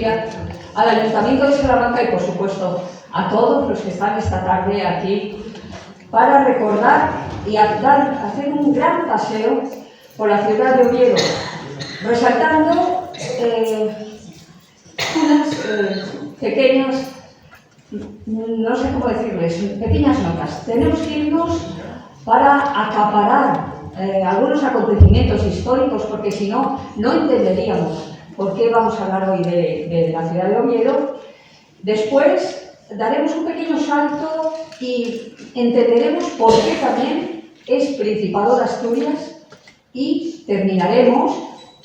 Andalucía, al Ayuntamiento de Salamanca y, por supuesto, a todos los que están esta tarde aquí para recordar y hacer un gran paseo por la ciudad de Oviedo, resaltando unas pequeñas, no sé cómo decirles, pequeñas notas. Tenemos que irnos para acaparar algunos acontecimientos históricos, porque si no, no entenderíamos por qué vamos a hablar hoy de la ciudad de Oviedo. Después daremos un pequeño salto y entenderemos por qué también es Principado de Asturias, y terminaremos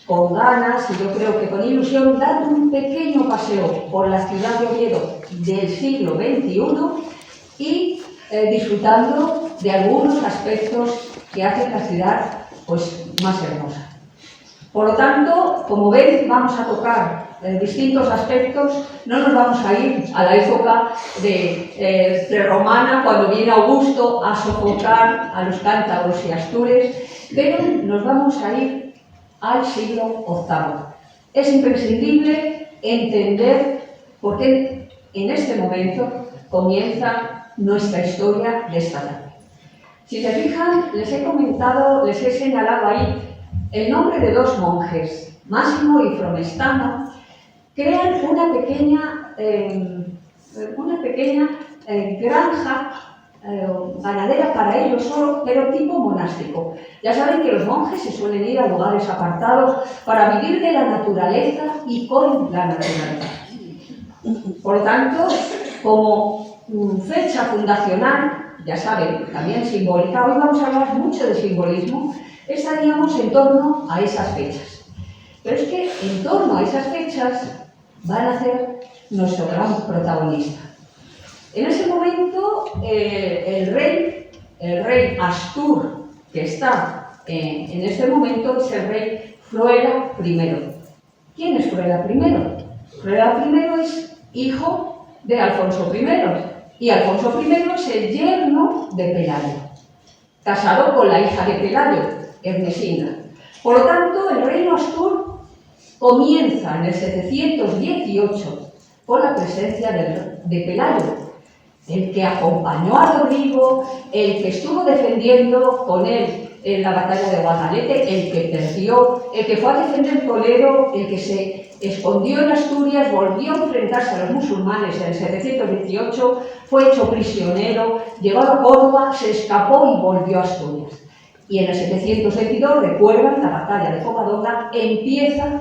con ganas y yo creo que con ilusión dando un pequeño paseo por la ciudad de Oviedo del siglo XXI y disfrutando de algunos aspectos que hacen la ciudad pues más hermosa. Por lo tanto, como ven, vamos a tocar distintos aspectos. No nos vamos a ir a la época prerromana, cuando viene Augusto a sofocar a los cántabros y astures, pero nos vamos a ir al siglo VIII. Es imprescindible entender por qué en este momento comienza nuestra historia de esta tarde. Si se fijan, les he comentado, les he señalado ahí el nombre de dos monjes, Máximo y Fromestano. Crean una pequeña granja ganadera para ellos solo, pero tipo monástico. Ya saben que los monjes se suelen ir a lugares apartados para vivir de la naturaleza y con la naturaleza. Por lo tanto, como fecha fundacional, ya saben, también simbólica, hoy vamos a hablar mucho de simbolismo, estaríamos en torno a esas fechas. Pero es que en torno a esas fechas van a ser nuestro gran protagonista. En ese momento, el rey Astur, que está en este momento, es el rey Floera I. ¿Quién es Floera I? Floera I es hijo de Alfonso I, y Alfonso I es el yerno de Pelayo, casado con la hija de Pelayo, Ermesina. Por lo tanto, el reino Astur comienza en el 718 con la presencia de Pelayo, el que acompañó a Rodrigo, el que estuvo defendiendo con él en la batalla de Guadalete, el que perdió, el que fue a defender Toledo, el que se escondió en Asturias, volvió a enfrentarse a los musulmanes en el 718, fue hecho prisionero, llevado a Córdoba, se escapó y volvió a Asturias. Y en el 722, recuerdan, la batalla de Covadonga, empieza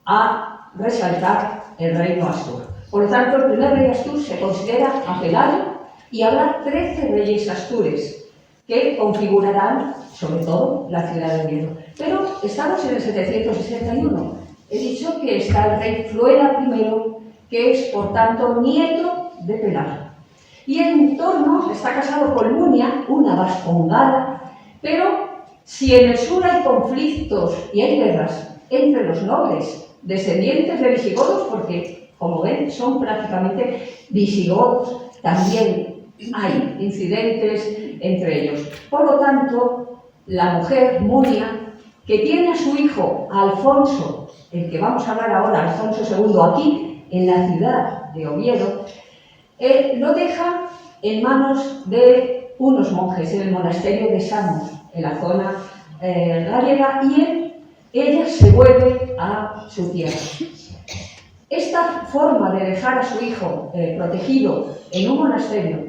a resaltar el reino Astur. Por lo tanto, el primer rey Astur se considera a Pelayo, y habrá 13 reyes astures que configurarán, sobre todo, la ciudad de Oviedo. Pero estamos en el 761. He dicho que está el rey Floera I, que es, por tanto, nieto de Pelayo. Y en torno está casado con Munia, una vascongada, pero si en el sur hay conflictos y hay guerras entre los nobles descendientes de visigodos, porque, como ven, son prácticamente visigodos, también hay incidentes entre ellos. Por lo tanto, la mujer, Munia, que tiene a su hijo Alfonso, el que vamos a hablar ahora, Alfonso II, aquí en la ciudad de Oviedo, lo deja en manos de unos monjes en el monasterio de Samos, en la zona gallega, y ella se vuelve a su tierra. Esta forma de dejar a su hijo protegido en un monasterio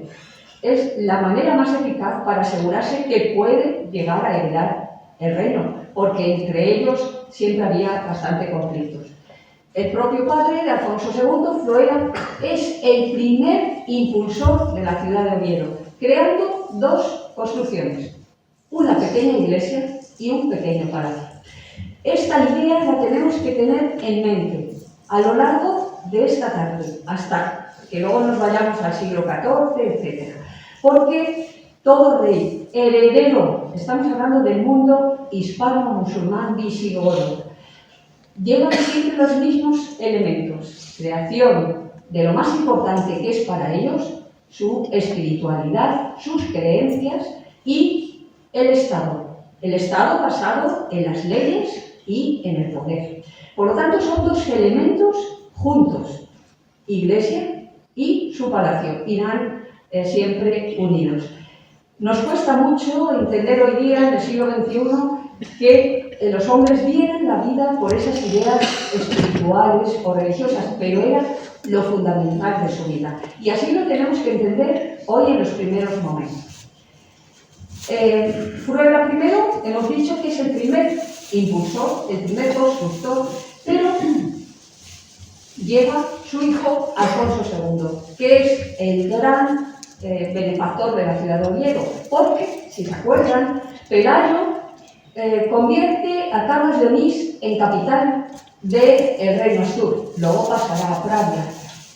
es la manera más eficaz para asegurarse que puede llegar a heredar el reino, porque entre ellos siempre había bastante conflictos. El propio padre de Alfonso II, Floera, es el primer impulsor de la ciudad de Oviedo, creando dos construcciones, una pequeña iglesia y un pequeño palacio. Esta idea la tenemos que tener en mente a lo largo de esta tarde, hasta que luego nos vayamos al siglo XIV, etc. Porque todo rey heredero, estamos hablando del mundo hispano-musulmán visigodo, llevan siempre los mismos elementos: creación de lo más importante que es para ellos, su espiritualidad, sus creencias, y el Estado basado en las leyes y en el poder. Por lo tanto, son dos elementos juntos, Iglesia y su palacio, irán siempre unidos. Nos cuesta mucho entender hoy día, en el siglo XXI, que los hombres vienen la vida por esas ideas espirituales o religiosas, pero era lo fundamental de su vida. Y así lo tenemos que entender hoy en los primeros momentos. Fruela primero, hemos dicho que es el primer impulsor, el primer constructor, pero lleva su hijo Alfonso II, que es el gran benefactor de la ciudad de Oviedo, porque, si se acuerdan, Pelayo convierte a Cangas de Onís en capital del Reino Sur, luego pasará a Pravia,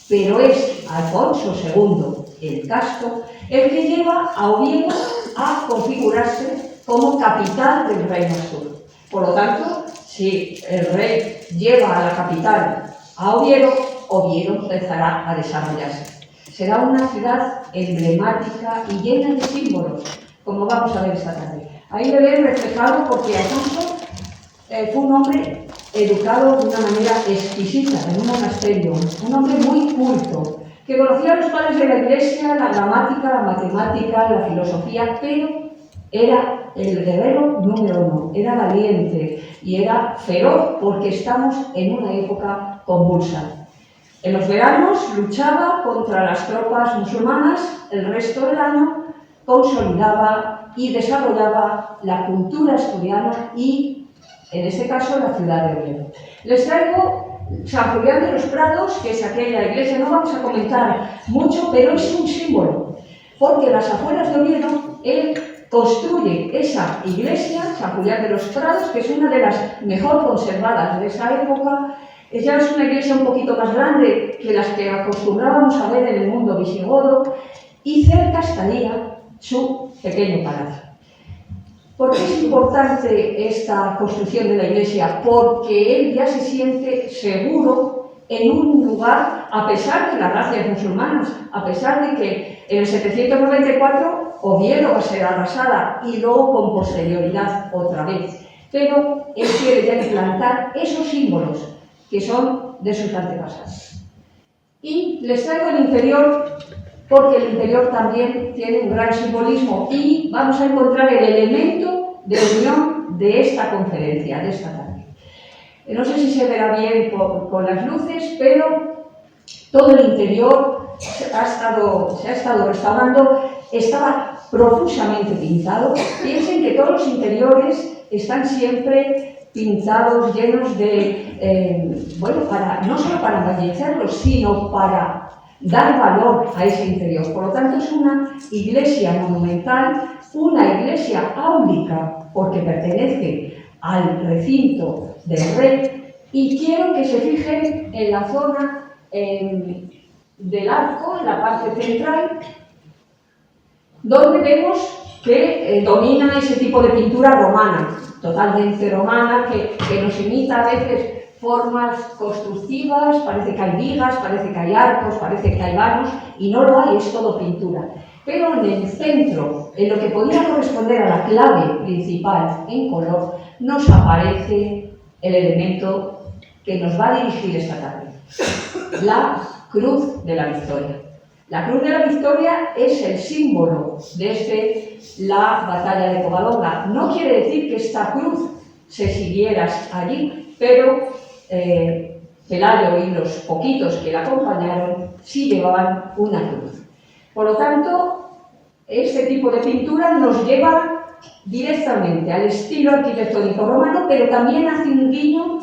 pero es Alfonso II el Casto el que lleva a Oviedo a configurarse como capital del Reino Sur. Por lo tanto, si el rey lleva a la capital a Oviedo, Oviedo empezará a desarrollarse. Será una ciudad emblemática y llena de símbolos, como vamos a ver esta tarde. Ahí lo ven reflejado porque Alfonso fue un hombre educado de una manera exquisita en un monasterio, un hombre muy culto, que conocía a los padres de la Iglesia, la gramática, la matemática, la filosofía, pero era el guerrero número uno, era valiente y era feroz porque estamos en una época convulsa. En los veranos luchaba contra las tropas musulmanas, el resto del año consolidaba y desarrollaba la cultura asturiana y, en este caso, la ciudad de Oviedo. Les traigo San Julián de los Prados, que es aquella iglesia, no vamos a comentar mucho, pero es un símbolo, porque en las afueras de Oviedo él construye esa iglesia, San Julián de los Prados, que es una de las mejor conservadas de esa época. Ya es una iglesia un poquito más grande que las que acostumbrábamos a ver en el mundo visigodo, y cerca estaría su pequeño palacio. ¿Por qué es importante esta construcción de la iglesia? Porque él ya se siente seguro en un lugar, a pesar de las razzias musulmanas, a pesar de que en el 794 Oviedo va a ser arrasada y luego con posterioridad otra vez. Pero él quiere ya implantar esos símbolos que son de sus antepasados. Y les traigo el interior, porque el interior también tiene un gran simbolismo y vamos a encontrar el elemento de unión de esta conferencia, de esta tarde. No sé si se verá bien con las luces, pero todo el interior se ha estado restaurando, estaba profusamente pintado. Piensen que todos los interiores están siempre pintados, llenos de, no solo para embellecerlos, sino para dar valor a ese interior. Por lo tanto, es una iglesia monumental, una iglesia áulica, porque pertenece al recinto del rey, y quiero que se fijen en la zona del arco, en la parte central, donde vemos que domina ese tipo de pintura romana, totalmente romana, que nos imita a veces formas constructivas, parece que hay vigas, parece que hay arcos, parece que hay vanos, y no lo hay, es todo pintura. Pero en el centro, en lo que podría corresponder a la clave principal en color, nos aparece el elemento que nos va a dirigir esta tarde, la Cruz de la Victoria. La Cruz de la Victoria es el símbolo de la batalla de Covadonga. No quiere decir que esta cruz se siguiera allí, pero Pelayo y los poquitos que la acompañaron sí llevaban una cruz. Por lo tanto, este tipo de pintura nos lleva directamente al estilo arquitectónico romano, pero también hace un guiño,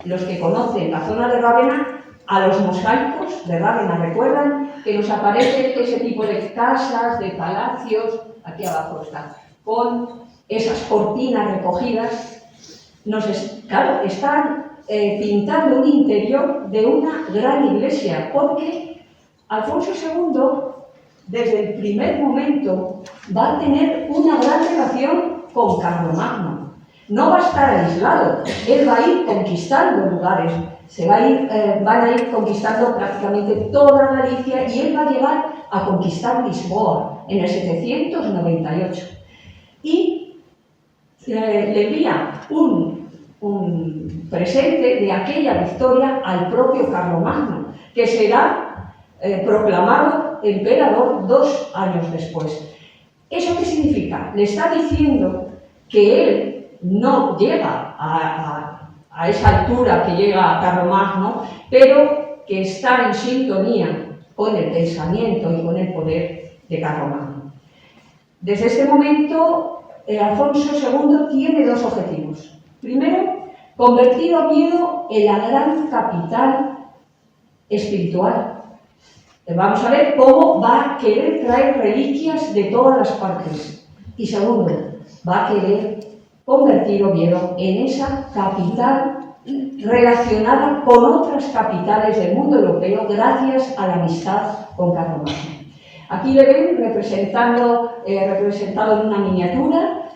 los que conocen la zona de Rávena, a los mosaicos de Rávena. Recuerdan que nos aparece ese tipo de casas, de palacios, aquí abajo está, con esas cortinas recogidas. Claro, están pintando un interior de una gran iglesia, porque Alfonso II, desde el primer momento, va a tener una gran relación con Carlomagno. No va a estar aislado, él va a ir conquistando lugares, van a ir conquistando prácticamente toda Galicia, y él va a llegar a conquistar Lisboa en el 798. Y le envía un un presente de aquella victoria al propio Carlomagno, que será proclamado emperador 2 años después. ¿Eso qué significa? Le está diciendo que él no llega a esa altura que llega Carlomagno, pero que está en sintonía con el pensamiento y con el poder de Carlomagno. Desde este momento, Alfonso II tiene 2 objetivos. Primero, convertir Oviedo en la gran capital espiritual. Vamos a ver cómo va a querer traer reliquias de todas las partes. Y segundo, va a querer convertir Oviedo en esa capital relacionada con otras capitales del mundo europeo gracias a la amistad con Carlomagno. Aquí le ven representado en una miniatura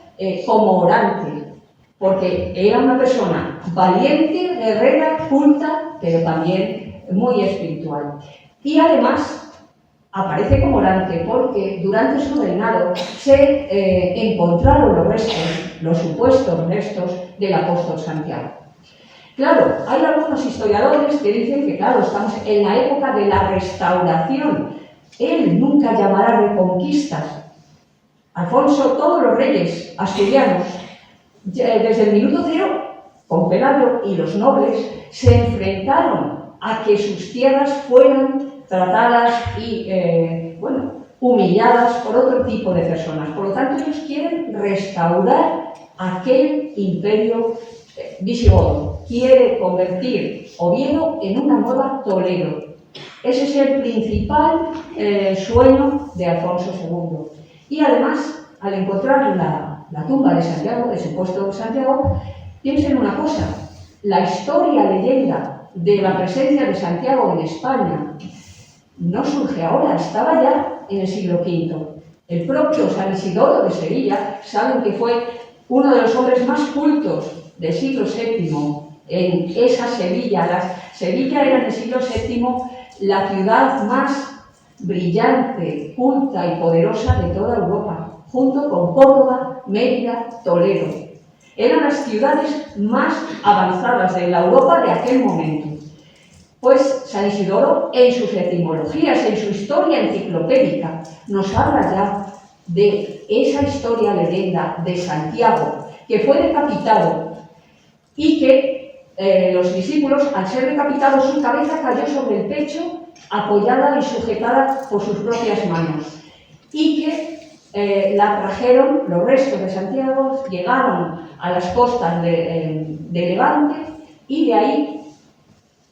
como orante, porque era una persona valiente, guerrera, culta, pero también muy espiritual. Y además aparece como orante porque durante su reinado se encontraron los restos, los supuestos restos del apóstol Santiago. Claro, hay algunos historiadores que dicen que, claro, estamos en la época de la restauración. Él nunca llamará reconquistas. Alfonso, todos los reyes asturianos, desde el minuto cero, con Pelayo y los nobles, se enfrentaron a que sus tierras fueran tratadas y, humilladas por otro tipo de personas. Por lo tanto, ellos quieren restaurar aquel imperio visigodo. Quiere convertir Oviedo en una nueva Toledo. Ese es el principal sueño de Alfonso II. Y además, al encontrar la tumba de Santiago, del supuesto Santiago, piensen en una cosa: la historia, leyenda de la presencia de Santiago en España no surge ahora, estaba ya en el siglo V. El propio San Isidoro de Sevilla, saben que fue uno de los hombres más cultos del siglo VII en esa Sevilla. Sevilla era en el siglo VII la ciudad más brillante, culta y poderosa de toda Europa, junto con Córdoba, Mérida, Toledo. Eran las ciudades más avanzadas de la Europa de aquel momento. Pues San Isidoro, en sus etimologías, en su historia enciclopédica, nos habla ya de esa historia leyenda de Santiago, que fue decapitado y que los discípulos, al ser decapitados, su cabeza cayó sobre el pecho, apoyada y sujetada por sus propias manos, y que la trajeron, los restos de Santiago, llegaron a las costas de Levante y de ahí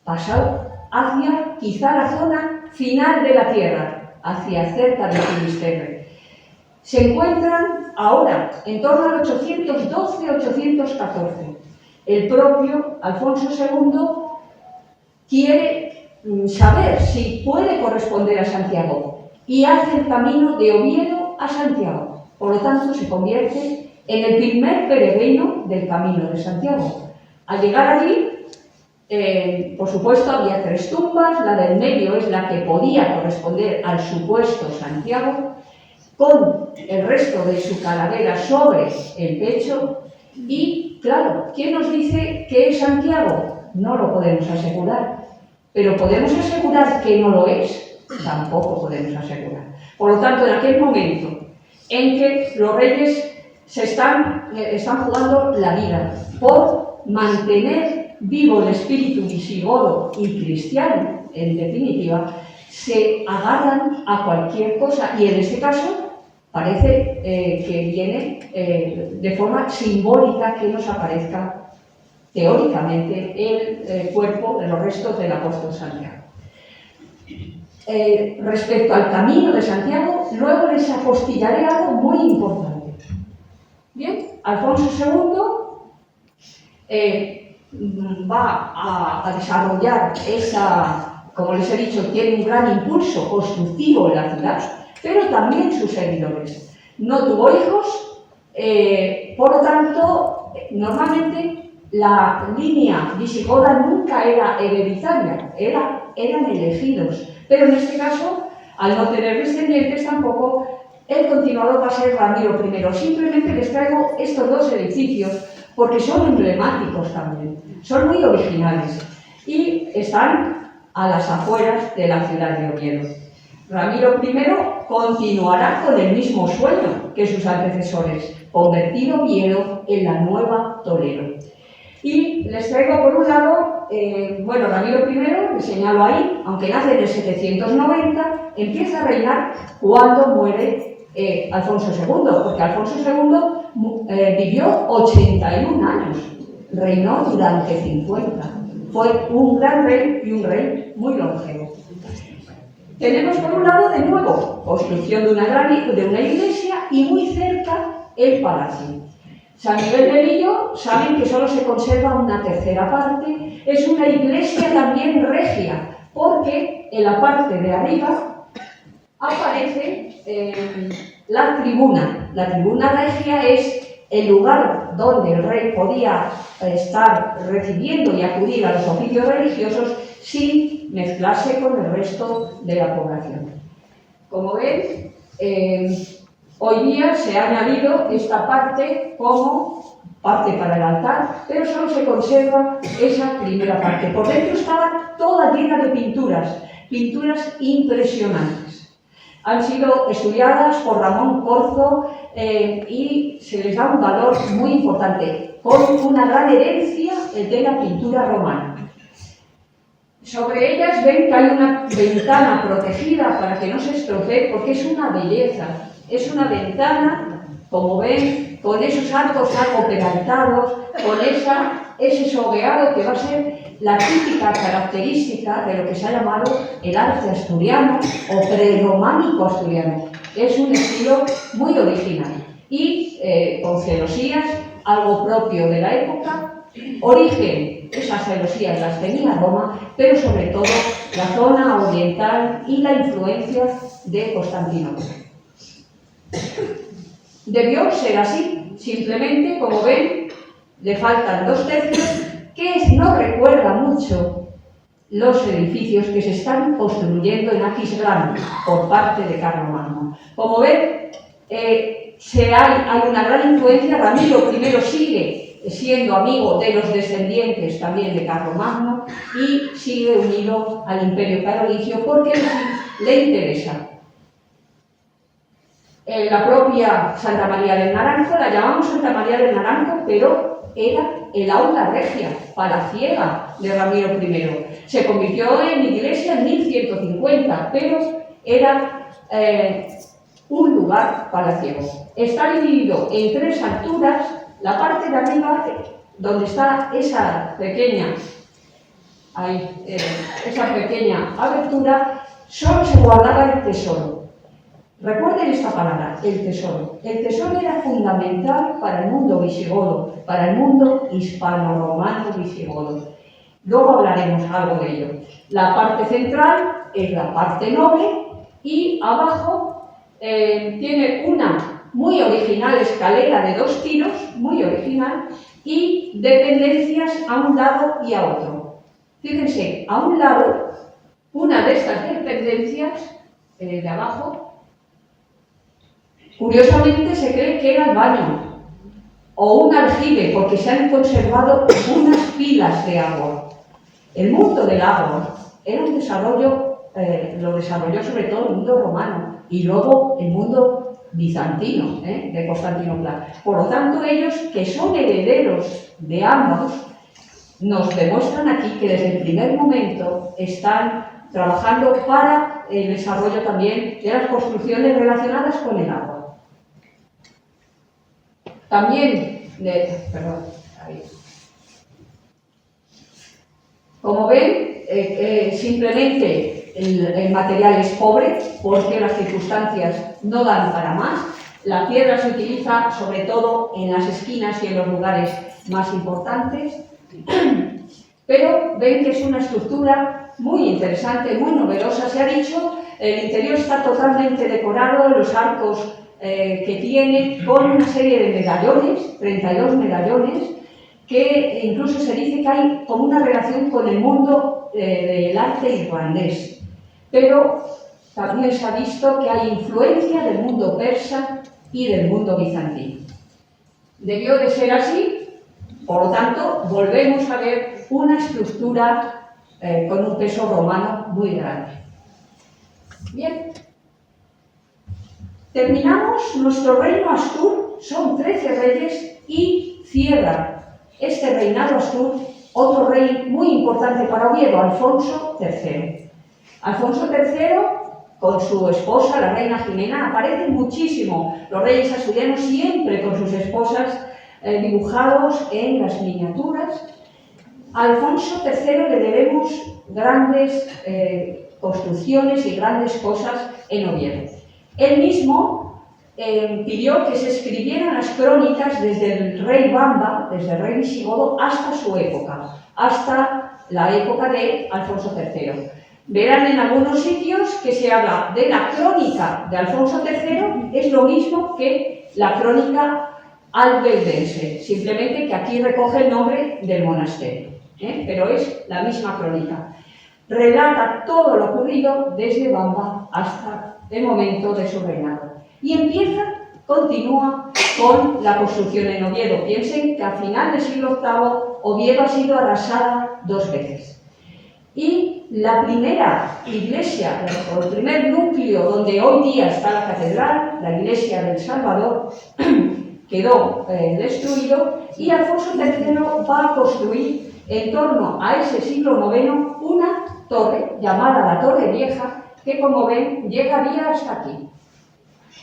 pasó hacia quizá la zona final de la tierra, hacia cerca de Finisterre. Se encuentran ahora en torno al 812-814. El propio Alfonso II quiere saber si puede corresponder a Santiago y hace el camino de Oviedo a Santiago. Por lo tanto, se convierte en el primer peregrino del Camino de Santiago. Al llegar allí, por supuesto, había 3 tumbas. La del medio es la que podía corresponder al supuesto Santiago, con el resto de su calavera sobre el pecho. Y, claro, ¿quién nos dice que es Santiago? No lo podemos asegurar. Pero ¿podemos asegurar que no lo es? Tampoco podemos asegurar. Por lo tanto, en aquel momento en que los reyes están jugando la vida por mantener vivo el espíritu visigodo y cristiano, en definitiva, se agarran a cualquier cosa, y en este caso parece que viene de forma simbólica que nos aparezca teóricamente el cuerpo de los restos del apóstol Santiago. Respecto al camino de Santiago, luego les apostillaré algo muy importante. Bien, Alfonso II va a desarrollar esa, como les he dicho, tiene un gran impulso constructivo en la ciudad, pero también sus seguidores. No tuvo hijos, por lo tanto, normalmente la línea visigoda nunca era hereditaria, eran elegidos, pero en este caso, al no tener descendientes tampoco, el continuador va a ser Ramiro I. Simplemente les traigo estos 2 edificios porque son emblemáticos también, son muy originales y están a las afueras de la ciudad de Oviedo. Ramiro I continuará con el mismo sueño que sus antecesores, convertir Oviedo en la nueva Toledo. Y les traigo por un lado, Ramiro I, que señalo ahí, aunque nace en el 790, empieza a reinar cuando muere Alfonso II, porque Alfonso II vivió 81 años, reinó durante 50. Fue un gran rey y un rey muy longevo. Tenemos por un lado, de nuevo, construcción de una iglesia y muy cerca el palacio. San Miguel de Lillo, saben que solo se conserva una tercera parte, es una iglesia también regia, porque en la parte de arriba aparece la tribuna. La tribuna regia es el lugar donde el rey podía estar recibiendo y acudir a los oficios religiosos sin mezclarse con el resto de la población. Como ven, hoy día se ha añadido esta parte como parte para el altar, pero solo se conserva esa primera parte. Por dentro estaba toda llena de pinturas impresionantes. Han sido estudiadas por Ramón Corzo y se les da un valor muy importante, con una gran herencia de la pintura romana. Sobre ellas ven que hay una ventana protegida para que no se estropee, porque es una belleza. Es una ventana, como ven, con esos arcos algo pegantados, con ese sogueado que va a ser la típica característica de lo que se ha llamado el arte asturiano o prerrománico asturiano. Es un estilo muy original y con celosías, algo propio de la época. Origen, esas celosías las tenía Roma, pero sobre todo la zona oriental y la influencia de Constantinopla. Debió ser así, simplemente, como ven, le faltan 2/3, que no recuerda mucho los edificios que se están construyendo en Aquisgrán por parte de Carlomagno. Como ven, hay una gran influencia. Ramiro I sigue siendo amigo de los descendientes también de Carlomagno y sigue unido al Imperio Carolingio porque le interesa. La propia Santa María del Naranco, la llamamos Santa María del Naranco, pero era el aula regia, palaciega de Ramiro I. Se convirtió en iglesia en 1150, pero era un lugar palaciego. Está dividido en 3 alturas. La parte de arriba, donde está esa pequeña abertura, solo se guardaba el tesoro. Recuerden esta palabra, el tesoro. El tesoro era fundamental para el mundo visigodo, para el mundo hispano-romano visigodo. Luego hablaremos algo de ello. La parte central es la parte noble y abajo tiene una muy original escalera de 2 tiros, muy original, y dependencias a un lado y a otro. Fíjense, a un lado, una de estas dependencias de abajo, curiosamente se cree que era el baño o un aljibe, porque se han conservado unas pilas de agua. El mundo del agua era un desarrollo, lo desarrolló sobre todo el mundo romano y luego el mundo bizantino, de Constantinopla. Por lo tanto, ellos, que son herederos de ambos, nos demuestran aquí que desde el primer momento están trabajando para el desarrollo también de las construcciones relacionadas con el agua. También, como ven, simplemente el material es pobre porque las circunstancias no dan para más. La piedra se utiliza sobre todo en las esquinas y en los lugares más importantes, pero ven que es una estructura muy interesante, muy novedosa. Se ha dicho, el interior está totalmente decorado, los arcos que tiene, con una serie de medallones, 32 medallones, que incluso se dice que hay como una relación con el mundo del arte irlandés. Pero también se ha visto que hay influencia del mundo persa y del mundo bizantino. Debió de ser así Por lo tanto, volvemos a ver una estructura con un peso romano muy grande. Bien, terminamos nuestro reino Astur, son 13 reyes y cierra este reinado Astur otro rey muy importante para Oviedo, Alfonso III. Alfonso III, con su esposa, la reina Jimena, aparecen muchísimo los reyes asturianos siempre con sus esposas dibujados en las miniaturas. A Alfonso III le debemos grandes construcciones y grandes cosas en Oviedo. Él mismo pidió que se escribieran las crónicas desde el rey Bamba, desde el rey visigodo, hasta su época, hasta la época de Alfonso III. Verán en algunos sitios que se habla de la crónica de Alfonso III, es lo mismo que la crónica albeldense, simplemente que aquí recoge el nombre del monasterio, pero es la misma crónica. Relata todo lo ocurrido desde Bamba hasta el momento de su reinado. Y continúa con la construcción en Oviedo. Piensen que a final del siglo VIII Oviedo ha sido arrasada 2 veces. Y la primera iglesia, o el primer núcleo donde hoy día está la catedral, la iglesia del Salvador, quedó destruido, y Alfonso III va a construir en torno a ese siglo IX una torre llamada la Torre Vieja, que como ven llegaría hasta aquí,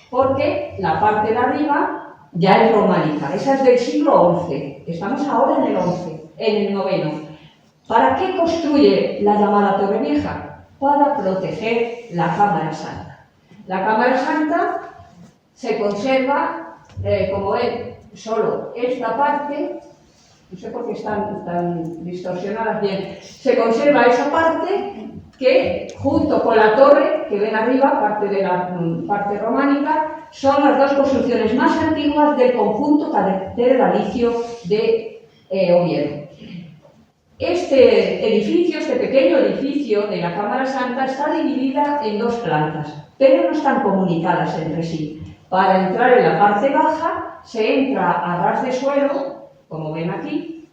porque la parte de arriba ya es románica, esa es del siglo XI, estamos ahora en el XI, en el IX. ¿Para qué construye la llamada Torre Vieja? Para proteger la Cámara Santa. La Cámara Santa se conserva, como ven, solo esta parte, no sé por qué están tan distorsionadas bien, se conserva esa parte que, junto con la torre que ven arriba, parte de la parte románica, son las 2 construcciones más antiguas del conjunto catedralicio de Oviedo. Este edificio, este pequeño edificio de la Cámara Santa, está dividida en 2 plantas, pero no están comunicadas entre sí. Para entrar en la parte baja se entra a ras de suelo, como ven aquí,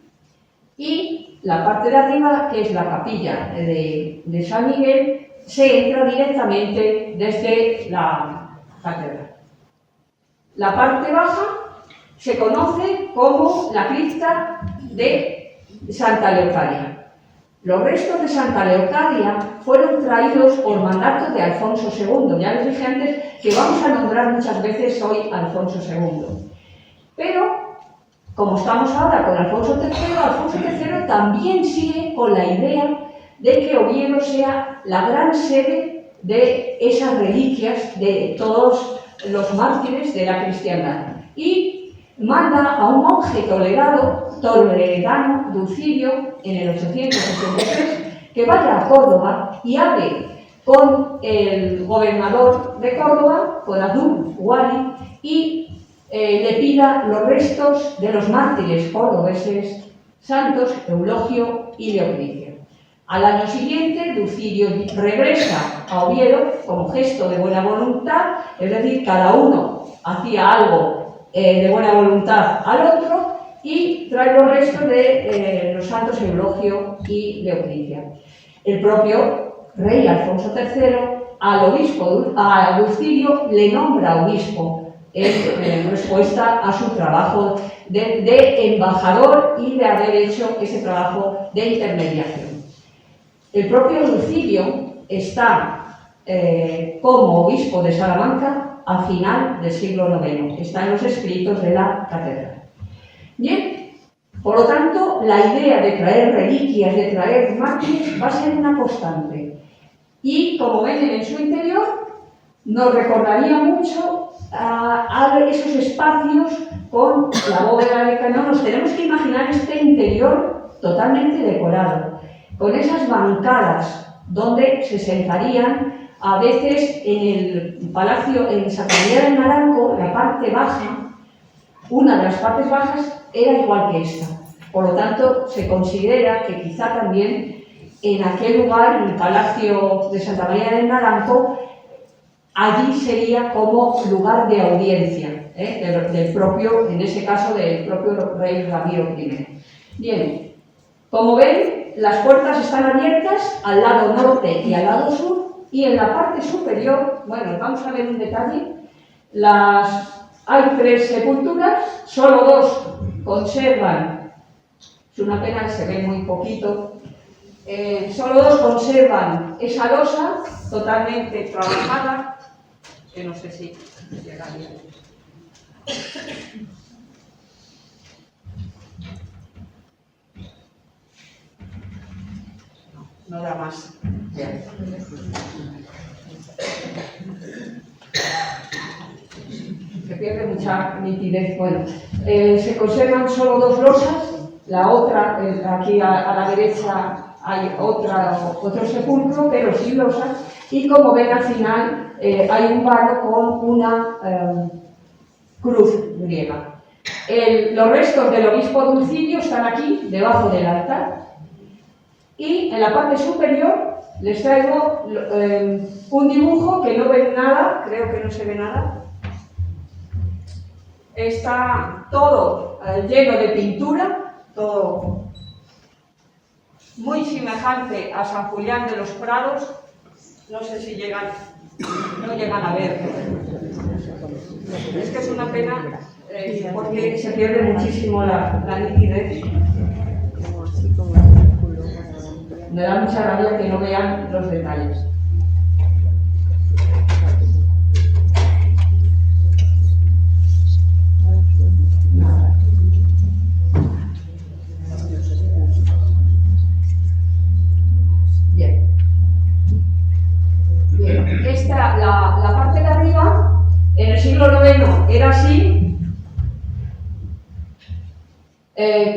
y la parte de arriba, que es la capilla de San Miguel, se entra directamente desde la catedral. La parte baja se conoce como la cripta de Santa Leocadia. Los restos de Santa Leocadia fueron traídos por mandato de Alfonso II. Ya les dije antes que vamos a nombrar muchas veces hoy a Alfonso II. Pero, como estamos ahora con Alfonso III también sigue con la idea de que Oviedo sea la gran sede de esas reliquias de todos los mártires de la cristiandad. Y manda a un monje toledano, Ducilio, en el 863, que vaya a Córdoba y hable con el gobernador de Córdoba, con Abdul Wali, y le pida los restos de los mártires cordobeses santos Eulogio y Leocricio. Al año siguiente, Ducilio regresa a Oviedo como gesto de buena voluntad, es decir, cada uno hacía algo de buena voluntad al otro, y trae los restos de los santos Eulogio y Leocricia. El propio rey Alfonso III a Ducilio le nombra obispo en respuesta a su trabajo de embajador y de haber hecho ese trabajo de intermediación. El propio Ducilio está como obispo de Salamanca a final del siglo IX. Está en los escritos de la catedral. Bien, por lo tanto, la idea de traer reliquias, de traer mártires, va a ser una constante. Y, como ven en su interior, nos recordaría mucho a esos espacios con la bóveda de cañón. Nos tenemos que imaginar este interior totalmente decorado, con esas bancadas donde se sentarían a veces en el palacio, en Santa María del Naranco, la parte baja, una de las partes bajas era igual que esta. Por lo tanto, se considera que quizá también en aquel lugar, en el palacio de Santa María del Naranco, allí sería como lugar de audiencia del propio, en ese caso, del propio rey Ramiro I. Bien, como ven, las puertas están abiertas al lado norte y al lado sur, y en la parte superior, bueno, vamos a ver un detalle, hay 3 sepulturas, solo 2 conservan, es una pena que se ve muy poquito, solo 2 conservan esa losa totalmente trabajada, que no sé si llegaría. No da más. Bien. Se pierde mucha nitidez. Bueno, se conservan solo 2 losas, la otra, aquí a la derecha hay otro sepulcro, pero sin losas, y como ven al final hay un vano con una cruz griega. Los restos del obispo Dulcinio están aquí, debajo del altar, y en la parte superior les traigo un dibujo que no ven nada, creo que no se ve nada. Está todo lleno de pintura, todo muy semejante a San Julián de los Prados. No sé si no llegan a ver. Es que es una pena porque se pierde muchísimo la nitidez. Me da mucha rabia que no vean los detalles. Bien. Esta, la parte de arriba, en el siglo IX era así,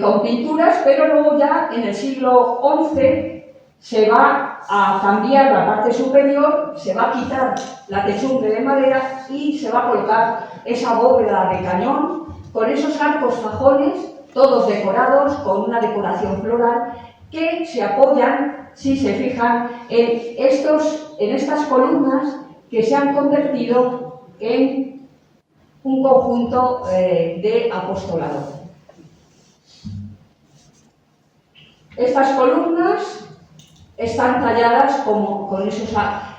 con pinturas, pero luego ya en el siglo XI se va a cambiar la parte superior, se va a quitar la techumbre de madera y se va a colocar esa bóveda de cañón con esos arcos fajones, todos decorados con una decoración floral, que se apoyan, si se fijan, en estas columnas que se han convertido en un conjunto de apostolado. Estas columnas están talladas con esos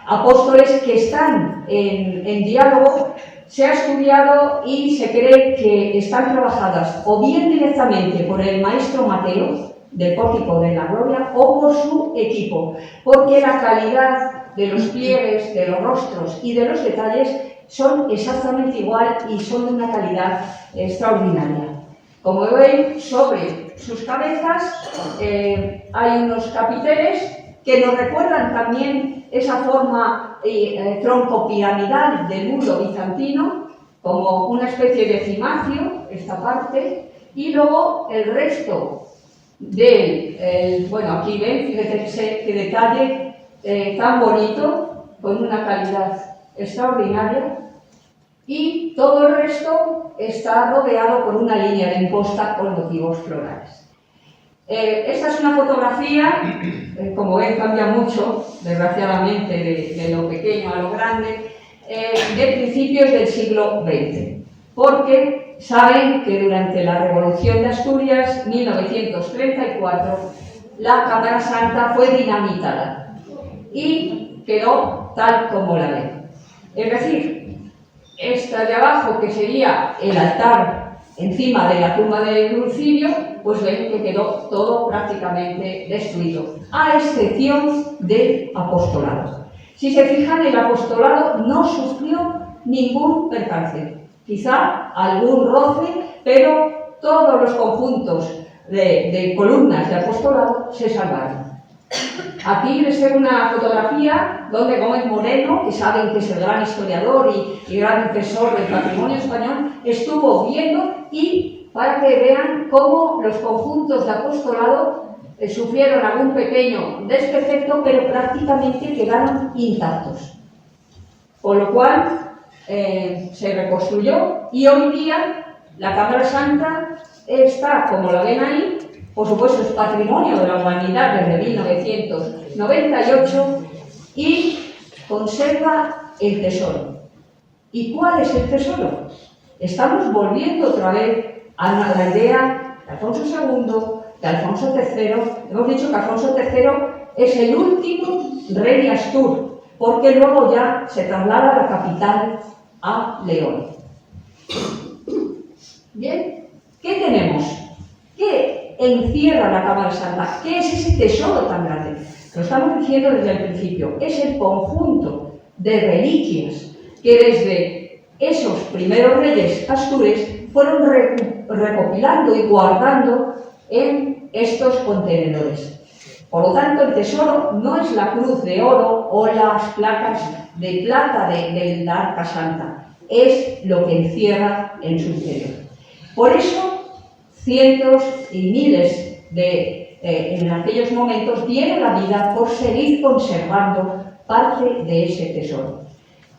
apóstoles que están en diálogo. Se ha estudiado y se cree que están trabajadas o bien directamente por el maestro Mateo del Pórtico de la Gloria o por su equipo, porque la calidad de los pliegues, de los rostros y de los detalles son exactamente igual y son de una calidad extraordinaria. Como ven, sobre sus cabezas hay unos capiteles que nos recuerdan también esa forma troncopiramidal del muro bizantino, como una especie de cimacio, esta parte, y luego el resto bueno, aquí ven, fíjense qué detalle tan bonito, con una calidad extraordinaria, y todo el resto está rodeado por una línea de imposta con motivos florales. Esta es una fotografía, como ven cambia mucho, desgraciadamente, de lo pequeño a lo grande, de principios del siglo XX, porque saben que durante la Revolución de Asturias, 1934, la Cámara Santa fue dinamitada y quedó tal como la ven. Es decir, esta de abajo, que sería el altar encima de la tumba de Dulcinio, pues ven que quedó todo prácticamente destruido, a excepción del apostolado. Si se fijan, el apostolado no sufrió ningún percance, quizá algún roce, pero todos los conjuntos de columnas de apostolado se salvaron. Aquí les traigo una fotografía donde Gómez Moreno, que saben que es el gran historiador y gran defensor del patrimonio español, estuvo viendo, y para que vean cómo los conjuntos de apostolado sufrieron algún pequeño desperfecto, pero prácticamente quedaron intactos. Con lo cual se reconstruyó, y hoy día la Cámara Santa está, como la ven ahí, por supuesto es patrimonio de la humanidad desde 1998, y conserva el tesoro. ¿Y cuál es el tesoro? Estamos volviendo otra vez a la idea de Alfonso II, de Alfonso III. Hemos dicho que Alfonso III es el último rey de Astur, porque luego ya se traslada la capital a León. Bien, ¿qué tenemos? ¿Qué encierra la Cámara Santa? ¿Qué es ese tesoro tan grande? Lo estamos diciendo desde el principio. Es el conjunto de reliquias que desde esos primeros reyes astures fueron recopilando y guardando en estos contenedores. Por lo tanto, el tesoro no es la cruz de oro o las placas de plata de la Arca Santa, es lo que encierra en su interior. Por eso, cientos y miles en aquellos momentos dieron la vida por seguir conservando parte de ese tesoro.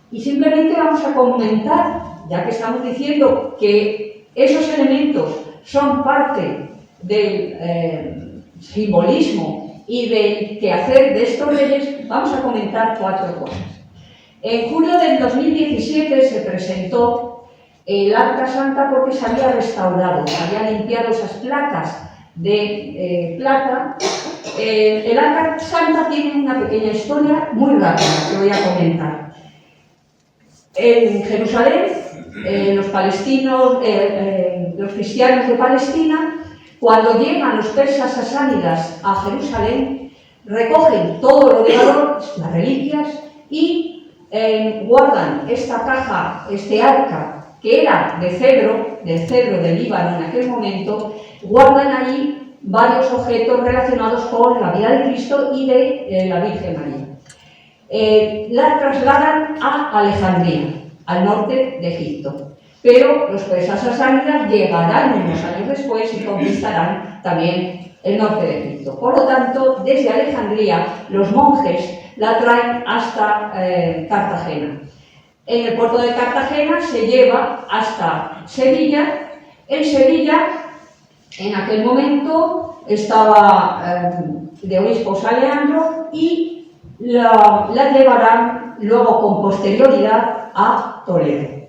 Y simplemente vamos a comentar, ya que estamos diciendo que esos elementos son parte del simbolismo y del quehacer de estos reyes, vamos a comentar 4 cosas. En julio del 2017 se presentó el Arca Santa porque se había restaurado, se habían limpiado esas placas de plata. El Arca Santa tiene una pequeña historia muy rápida que voy a comentar. En Jerusalén, los palestinos, los cristianos de Palestina, cuando llegan los persas sasánidas a Jerusalén, recogen todo lo de valor, las reliquias, y guardan esta caja, este arca, que era de cedro, del cedro del Líbano en aquel momento, guardan ahí varios objetos relacionados con la vida de Cristo y de la Virgen María. La trasladan a Alejandría, al norte de Egipto. Pero los persas sasánidas llegarán unos años después y conquistarán también el norte de Egipto. Por lo tanto, desde Alejandría, los monjes la traen hasta Cartagena. En el puerto de Cartagena se lleva hasta Sevilla. En Sevilla, en aquel momento, estaba de obispo San Leandro y la llevarán luego con posterioridad a Toledo.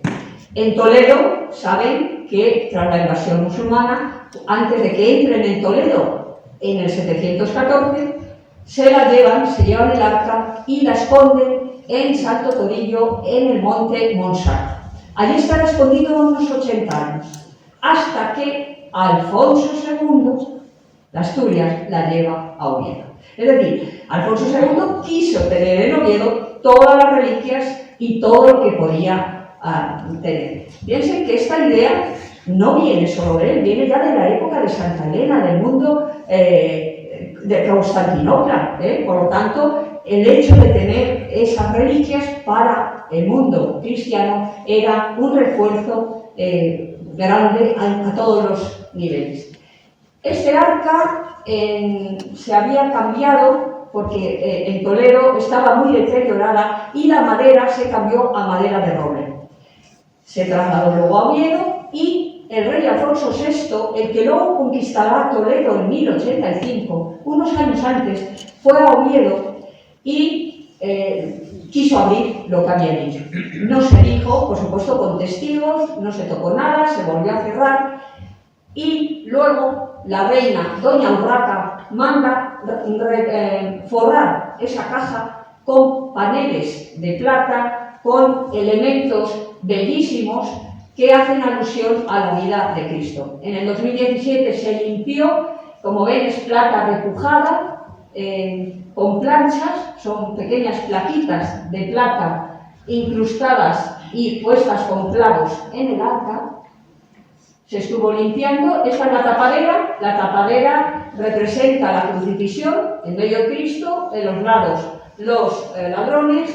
En Toledo, saben que tras la invasión musulmana, antes de que entren en Toledo en el 714, se llevan el arca y la esconden en Salto Torillo, en el monte Montsant. Allí estará escondido unos 80 años, hasta que Alfonso II de Asturias la lleva a Oviedo. Es decir, Alfonso II quiso tener en Oviedo todas las reliquias y todo lo que podía tener. Piensen que esta idea no viene solo de él, viene ya de la época de Santa Elena, del mundo de Constantinopla. Por lo tanto, el hecho de tener esas reliquias para el mundo cristiano era un refuerzo grande a todos los niveles. Este arca se había cambiado porque en Toledo estaba muy deteriorada y la madera se cambió a madera de roble. Se trasladó luego a Oviedo y el rey Alfonso VI, el que luego conquistará Toledo en 1085, unos años antes, fue a Oviedo y quiso abrir lo que había dicho. No se dijo, por supuesto, con testigos, no se tocó nada, se volvió a cerrar y luego la reina, doña Urraca, manda forrar esa caja con paneles de plata, con elementos bellísimos que hacen alusión a la vida de Cristo. En el 2017 se limpió, como ven es plata repujada, con planchas, son pequeñas plaquitas de plata incrustadas y puestas con clavos en el arca. Se estuvo limpiando. Esta es la tapadera representa la crucifixión, en medio de Cristo, en los lados los ladrones,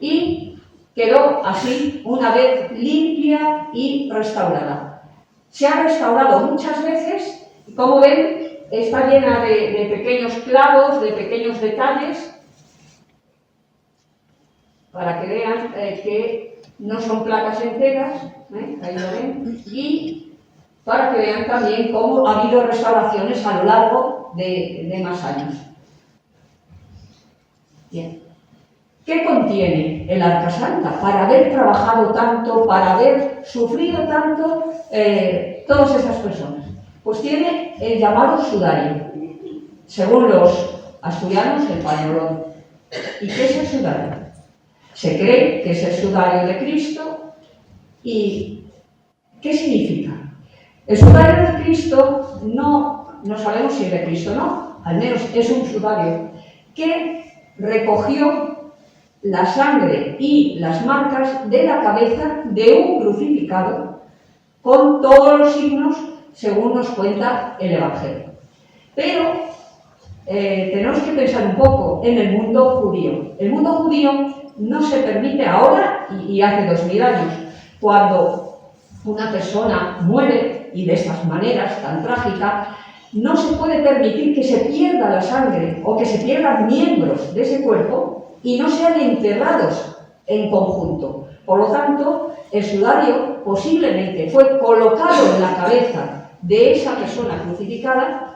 y quedó así una vez limpia y restaurada. Se ha restaurado muchas veces, y como ven, está llena de pequeños clavos, de pequeños detalles, para que vean que no son placas enteras, ahí lo ven, y para que vean también cómo ha habido restauraciones a lo largo de más años. Bien. ¿Qué contiene el Arca Santa? Para haber trabajado tanto, para haber sufrido tanto todas esas personas. Pues tiene el llamado sudario. Según los asturianos, el pañolón. ¿Y qué es el sudario? Se cree que es el sudario de Cristo. ¿Y qué significa? El sudario de Cristo no sabemos si es de Cristo o no, al menos es un sudario que recogió la sangre y las marcas de la cabeza de un crucificado con todos los signos según nos cuenta el Evangelio. Pero tenemos que pensar un poco en el mundo judío. El mundo judío no se permite ahora y hace 2000 años, cuando una persona muere, y de estas maneras tan trágicas, no se puede permitir que se pierda la sangre o que se pierdan miembros de ese cuerpo y no sean enterrados en conjunto. Por lo tanto, el sudario posiblemente fue colocado en la cabeza de esa persona crucificada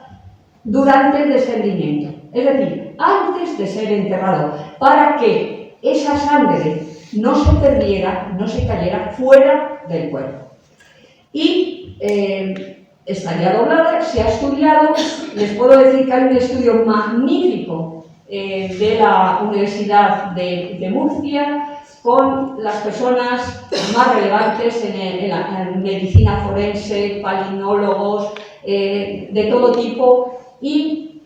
durante el descendimiento, es decir, antes de ser enterrado, para que esa sangre no se perdiera, no se cayera fuera del cuerpo. Y estaría doblada, se ha estudiado, les puedo decir que hay un estudio magnífico de la Universidad de Murcia con las personas más relevantes en la medicina forense, palinólogos, de todo tipo, y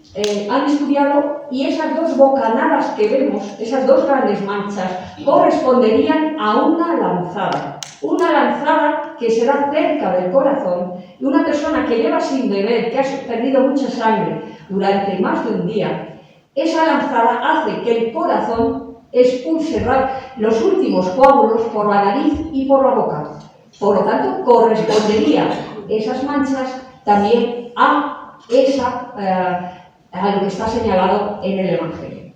han estudiado, y esas dos bocanadas que vemos, esas dos grandes manchas, corresponderían a una lanzada que se da cerca del corazón, y una persona que lleva sin beber, que ha perdido mucha sangre durante más de un día, esa lanzada hace que el corazón expulse los últimos coágulos por la nariz y por la boca. Por lo tanto, correspondería esas manchas también a lo que está señalado en el Evangelio.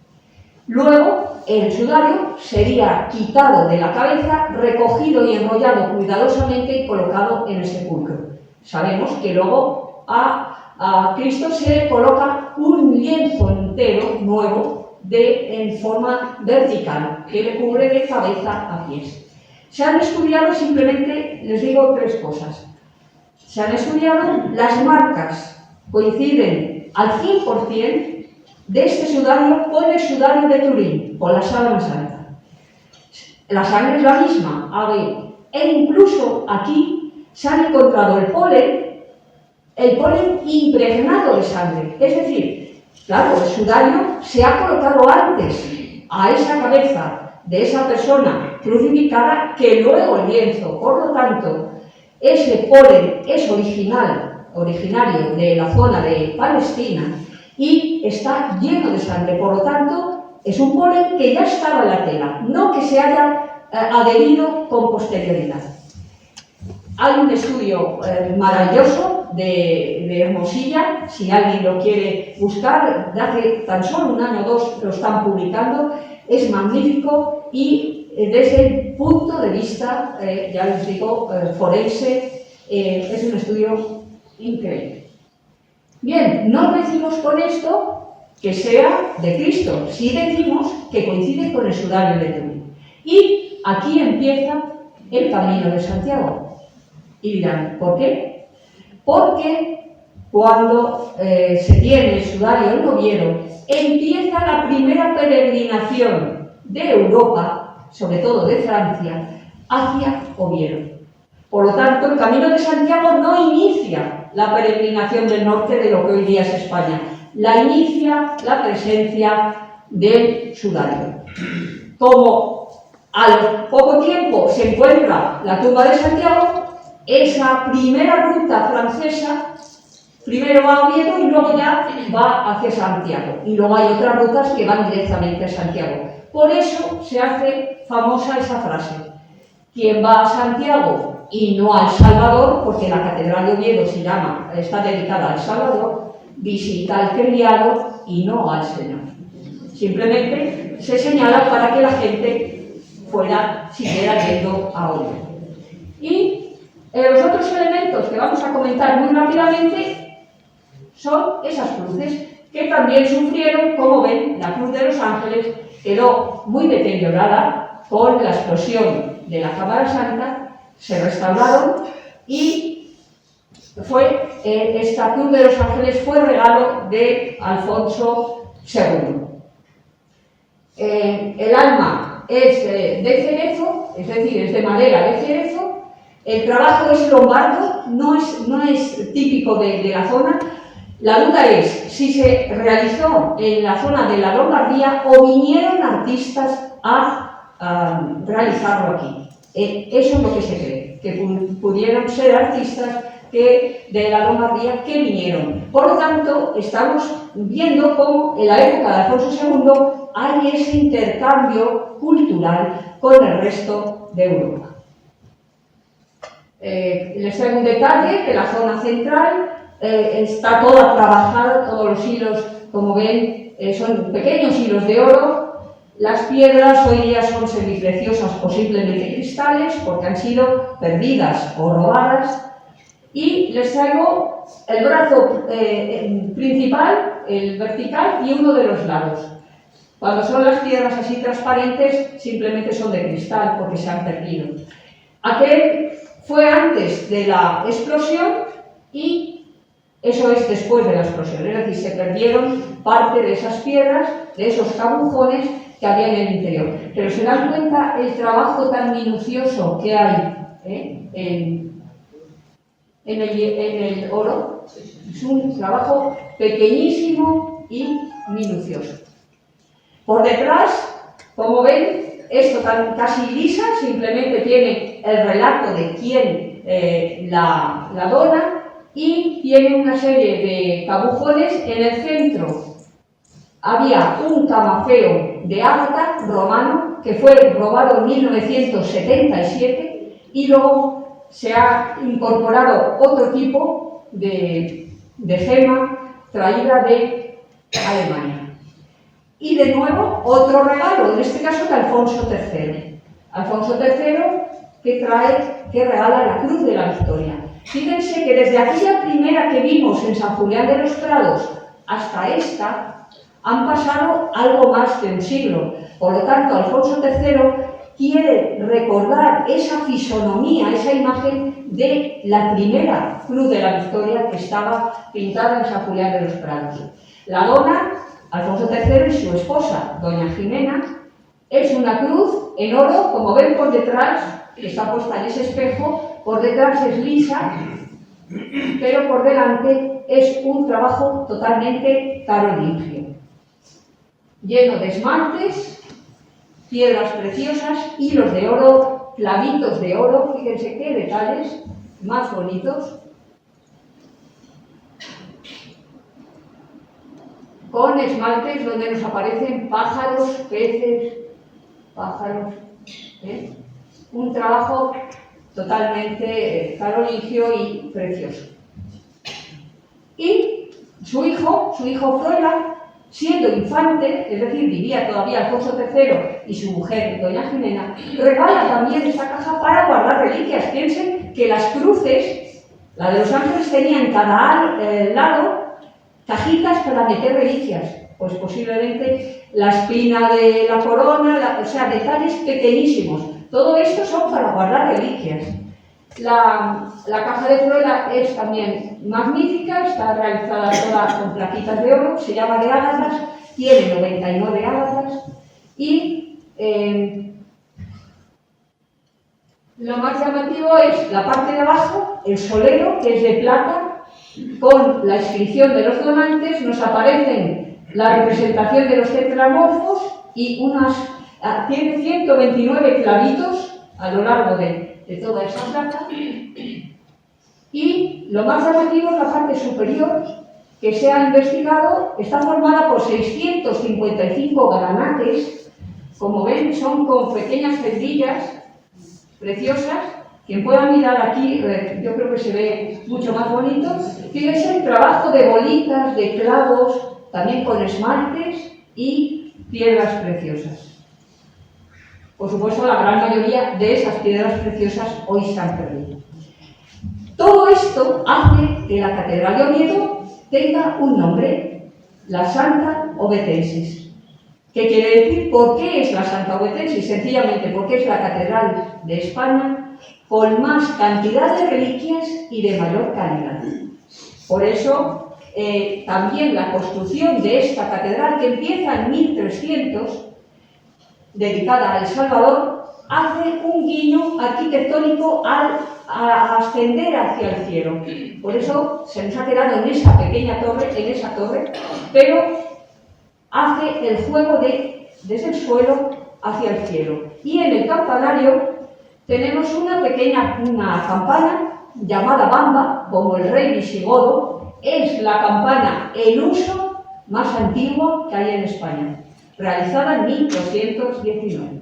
Luego, el sudario sería quitado de la cabeza, recogido y enrollado cuidadosamente y colocado en el sepulcro. Sabemos que luego a Cristo se le coloca un lienzo entero nuevo en forma vertical, que le cubre de cabeza a pies. Se han estudiado, simplemente les digo 3 cosas. Se han estudiado las marcas, coinciden al 100% de este sudario con el sudario de Turín, con la sábana santa. La sangre es la misma, e incluso aquí se han encontrado el polen impregnado de sangre. Es decir, claro, el sudario se ha colocado antes a esa cabeza de esa persona crucificada que luego el lienzo. Por lo tanto, ese polen es originario de la zona de Palestina y está lleno de sangre. Por lo tanto, es un polen que ya estaba en la tela, no que se haya adherido con posterioridad. Hay un estudio maravilloso de Hermosilla, si alguien lo quiere buscar, de hace tan solo 1 año o 2 lo están publicando, es magnífico y desde el punto de vista, ya les digo, forense, es un estudio increíble. Bien, no decimos con esto que sea de Cristo, sí decimos que coincide con el sudario de Turín. Y aquí empieza el camino de Santiago. Y dirán, ¿por qué? Porque cuando se tiene el sudario en Oviedo, empieza la primera peregrinación de Europa, sobre todo de Francia, hacia Oviedo. Por lo tanto, el Camino de Santiago no inicia la peregrinación del norte de lo que hoy día es España, la inicia la presencia del sudario. Como al poco tiempo se encuentra la tumba de Santiago, esa primera ruta francesa primero va a Oviedo y luego ya va hacia Santiago. Y luego hay otras rutas que van directamente a Santiago. Por eso se hace famosa esa frase: quien va a Santiago y no al Salvador, porque la Catedral de Oviedo está dedicada al Salvador, visita al criado y no al Señor. Simplemente se señala para que la gente siguiera yendo a Oviedo. Y los otros elementos que vamos a comentar muy rápidamente son esas cruces, que también sufrieron, como ven, la Cruz de los Ángeles quedó muy deteriorada con la explosión de la Cámara Santa, se restauraron y esta Cruz de los Ángeles fue regalo de Alfonso II. El alma es de cerezo, es decir, es de madera de cerezo. El trabajo es lombardo, no es típico de la zona. La duda es si se realizó en la zona de la Lombardía o vinieron artistas a realizarlo aquí. Eso es lo que se cree, que pudieron ser artistas de la Lombardía que vinieron. Por lo tanto, estamos viendo cómo en la época de Alfonso II hay ese intercambio cultural con el resto de Europa. Les traigo un detalle de la zona central. Está toda trabajada, todos los hilos, como ven, son pequeños hilos de oro. Las piedras hoy día son semipreciosas o simplemente cristales porque han sido perdidas o robadas. Y les traigo el brazo principal, el vertical, y uno de los lados. Cuando son las piedras así transparentes, simplemente son de cristal porque se han perdido. Aquel fue antes de la explosión y eso es después de la explosión. Es decir, se perdieron parte de esas piedras, de esos cabujones que había en el interior. Pero se dan cuenta el trabajo tan minucioso que hay en el oro. Es un trabajo pequeñísimo y minucioso. Por detrás, como ven, es casi lisa, simplemente tiene el relato de quién la dona y tiene una serie de cabujones. En el centro había un camafeo de ágata romano que fue robado en 1977 y luego se ha incorporado otro tipo de gema traída de Alemania. Y de nuevo, otro regalo, en este caso de Alfonso III. Alfonso III que regala la Cruz de la Victoria. Fíjense que desde aquella primera que vimos en San Julián de los Prados hasta esta, han pasado algo más de un siglo. Por lo tanto, Alfonso III quiere recordar esa fisonomía, esa imagen de la primera Cruz de la Victoria que estaba pintada en San Julián de los Prados. La dona Alfonso III y su esposa, doña Jimena. Es una cruz en oro, como ven por detrás, que está puesta en ese espejo, por detrás es lisa, pero por delante es un trabajo totalmente carolingio, lleno de esmaltes, piedras preciosas, hilos de oro, clavitos de oro, fíjense qué detalles más bonitos, con esmaltes donde nos aparecen pájaros, peces, un trabajo totalmente carolingio y precioso. Y su hijo Froilán, siendo infante, es decir, vivía todavía Alfonso III y su mujer, doña Jimena, regala también esta caja para guardar reliquias. Piensen que las cruces, la de los ángeles, tenía en cada lado cajitas para meter reliquias, pues posiblemente la espina de la corona, o sea, detalles pequeñísimos. Todo esto son para guardar reliquias. La caja de Froilán es también magnífica, está realizada toda con plaquitas de oro, se llama de ágatas, tiene 99 ágatas y lo más llamativo es la parte de abajo, el solero, que es de plata, con la inscripción de los donantes. Nos aparecen la representación de los tetramorfos y tiene 129 clavitos a lo largo de toda esa plata. Y lo más llamativo es la parte superior, que se ha investigado, está formada por 655 granates. Como ven, son con pequeñas fendillas preciosas. Quien pueda mirar aquí, yo creo que se ve mucho más bonito. Fíjense el trabajo de bolitas, de clavos, también con esmaltes y piedras preciosas. Por supuesto, la gran mayoría de esas piedras preciosas hoy se han perdido. Todo esto hace que la Catedral de Oviedo tenga un nombre, la Santa Ovetenses. que quiere decir por qué es la Santa Ovetense, sencillamente porque es la catedral de España con más cantidad de reliquias y de mayor calidad. Por eso, también la construcción de esta catedral, que empieza en 1300, dedicada a El Salvador, hace un guiño arquitectónico a ascender hacia el cielo. Por eso se nos ha quedado en esa pequeña torre, pero hace el juego desde el suelo hacia el cielo. Y en el campanario tenemos una campana llamada bamba, como el rey visigodo. Es la campana en uso más antigua que hay en España, realizada en 1219.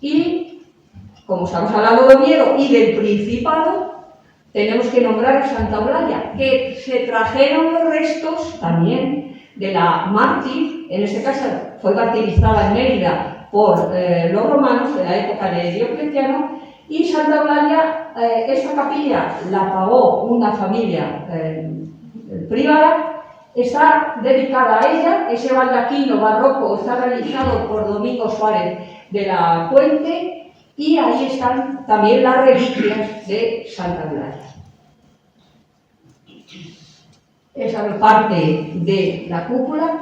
Y, como estamos hablando de Oviedo y del Principado, tenemos que nombrar a Santa Eulalia, que se trajeron los restos también de la mártir. En este caso fue martirizada en Mérida por los romanos de la época de Diocleciano, y Santa Eulalia, esta capilla la pagó una familia privada, está dedicada a ella. Ese baldaquino barroco está realizado por Domingo Suárez de la Puente, y ahí están también las reliquias de Santa Eulalia. Esa es parte de la cúpula.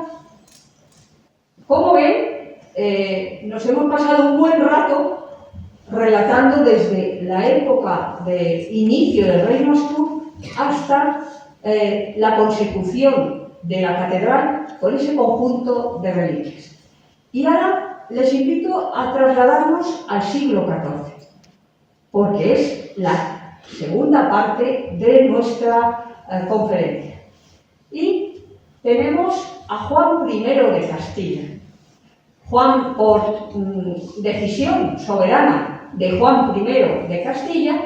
Como ven, nos hemos pasado un buen rato relatando desde la época de inicio del Reino Astur hasta la consecución de la catedral con ese conjunto de reliquias. Y ahora les invito a trasladarnos al siglo XIV, porque es la segunda parte de nuestra conferencia. Y tenemos a Juan I de Castilla. Juan, por decisión soberana de Juan I de Castilla,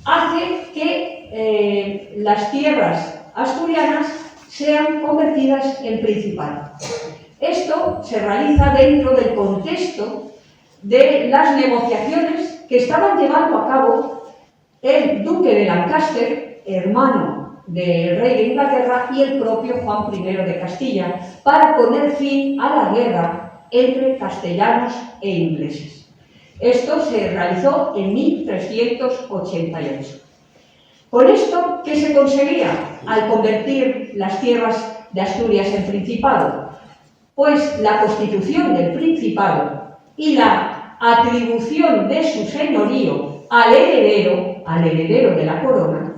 hace que las tierras asturianas sean convertidas en principado. Esto se realiza dentro del contexto de las negociaciones que estaban llevando a cabo el duque de Lancaster, hermano del rey de Inglaterra, y el propio Juan I de Castilla, para poner fin a la guerra entre castellanos e ingleses. Esto se realizó en 1388. Con esto, ¿qué se conseguía al convertir las tierras de Asturias en principado? Pues la constitución del principado y la atribución de su señorío al heredero de la corona,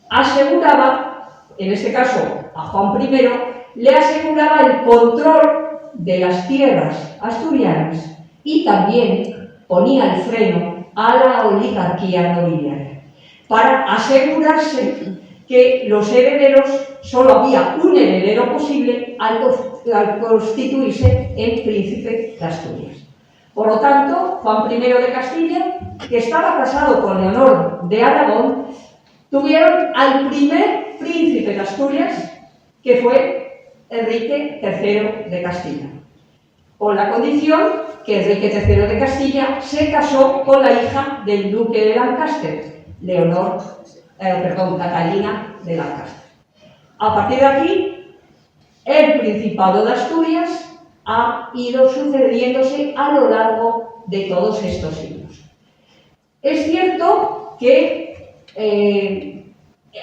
aseguraba, en este caso a Juan I, le aseguraba el control de las tierras asturianas y también ponía el freno a la oligarquía nobiliaria, para asegurarse que los herederos, solo había un heredero posible al constituirse en príncipe de Asturias. Por lo tanto, Juan I de Castilla, que estaba casado con Leonor de Aragón, tuvieron al primer príncipe de Asturias, que fue Enrique III de Castilla, con la condición que Enrique III de Castilla se casó con la hija del duque de Lancaster, Catalina de Lancaster. A partir de aquí, el Principado de Asturias ha ido sucediéndose a lo largo de todos estos siglos. Es cierto que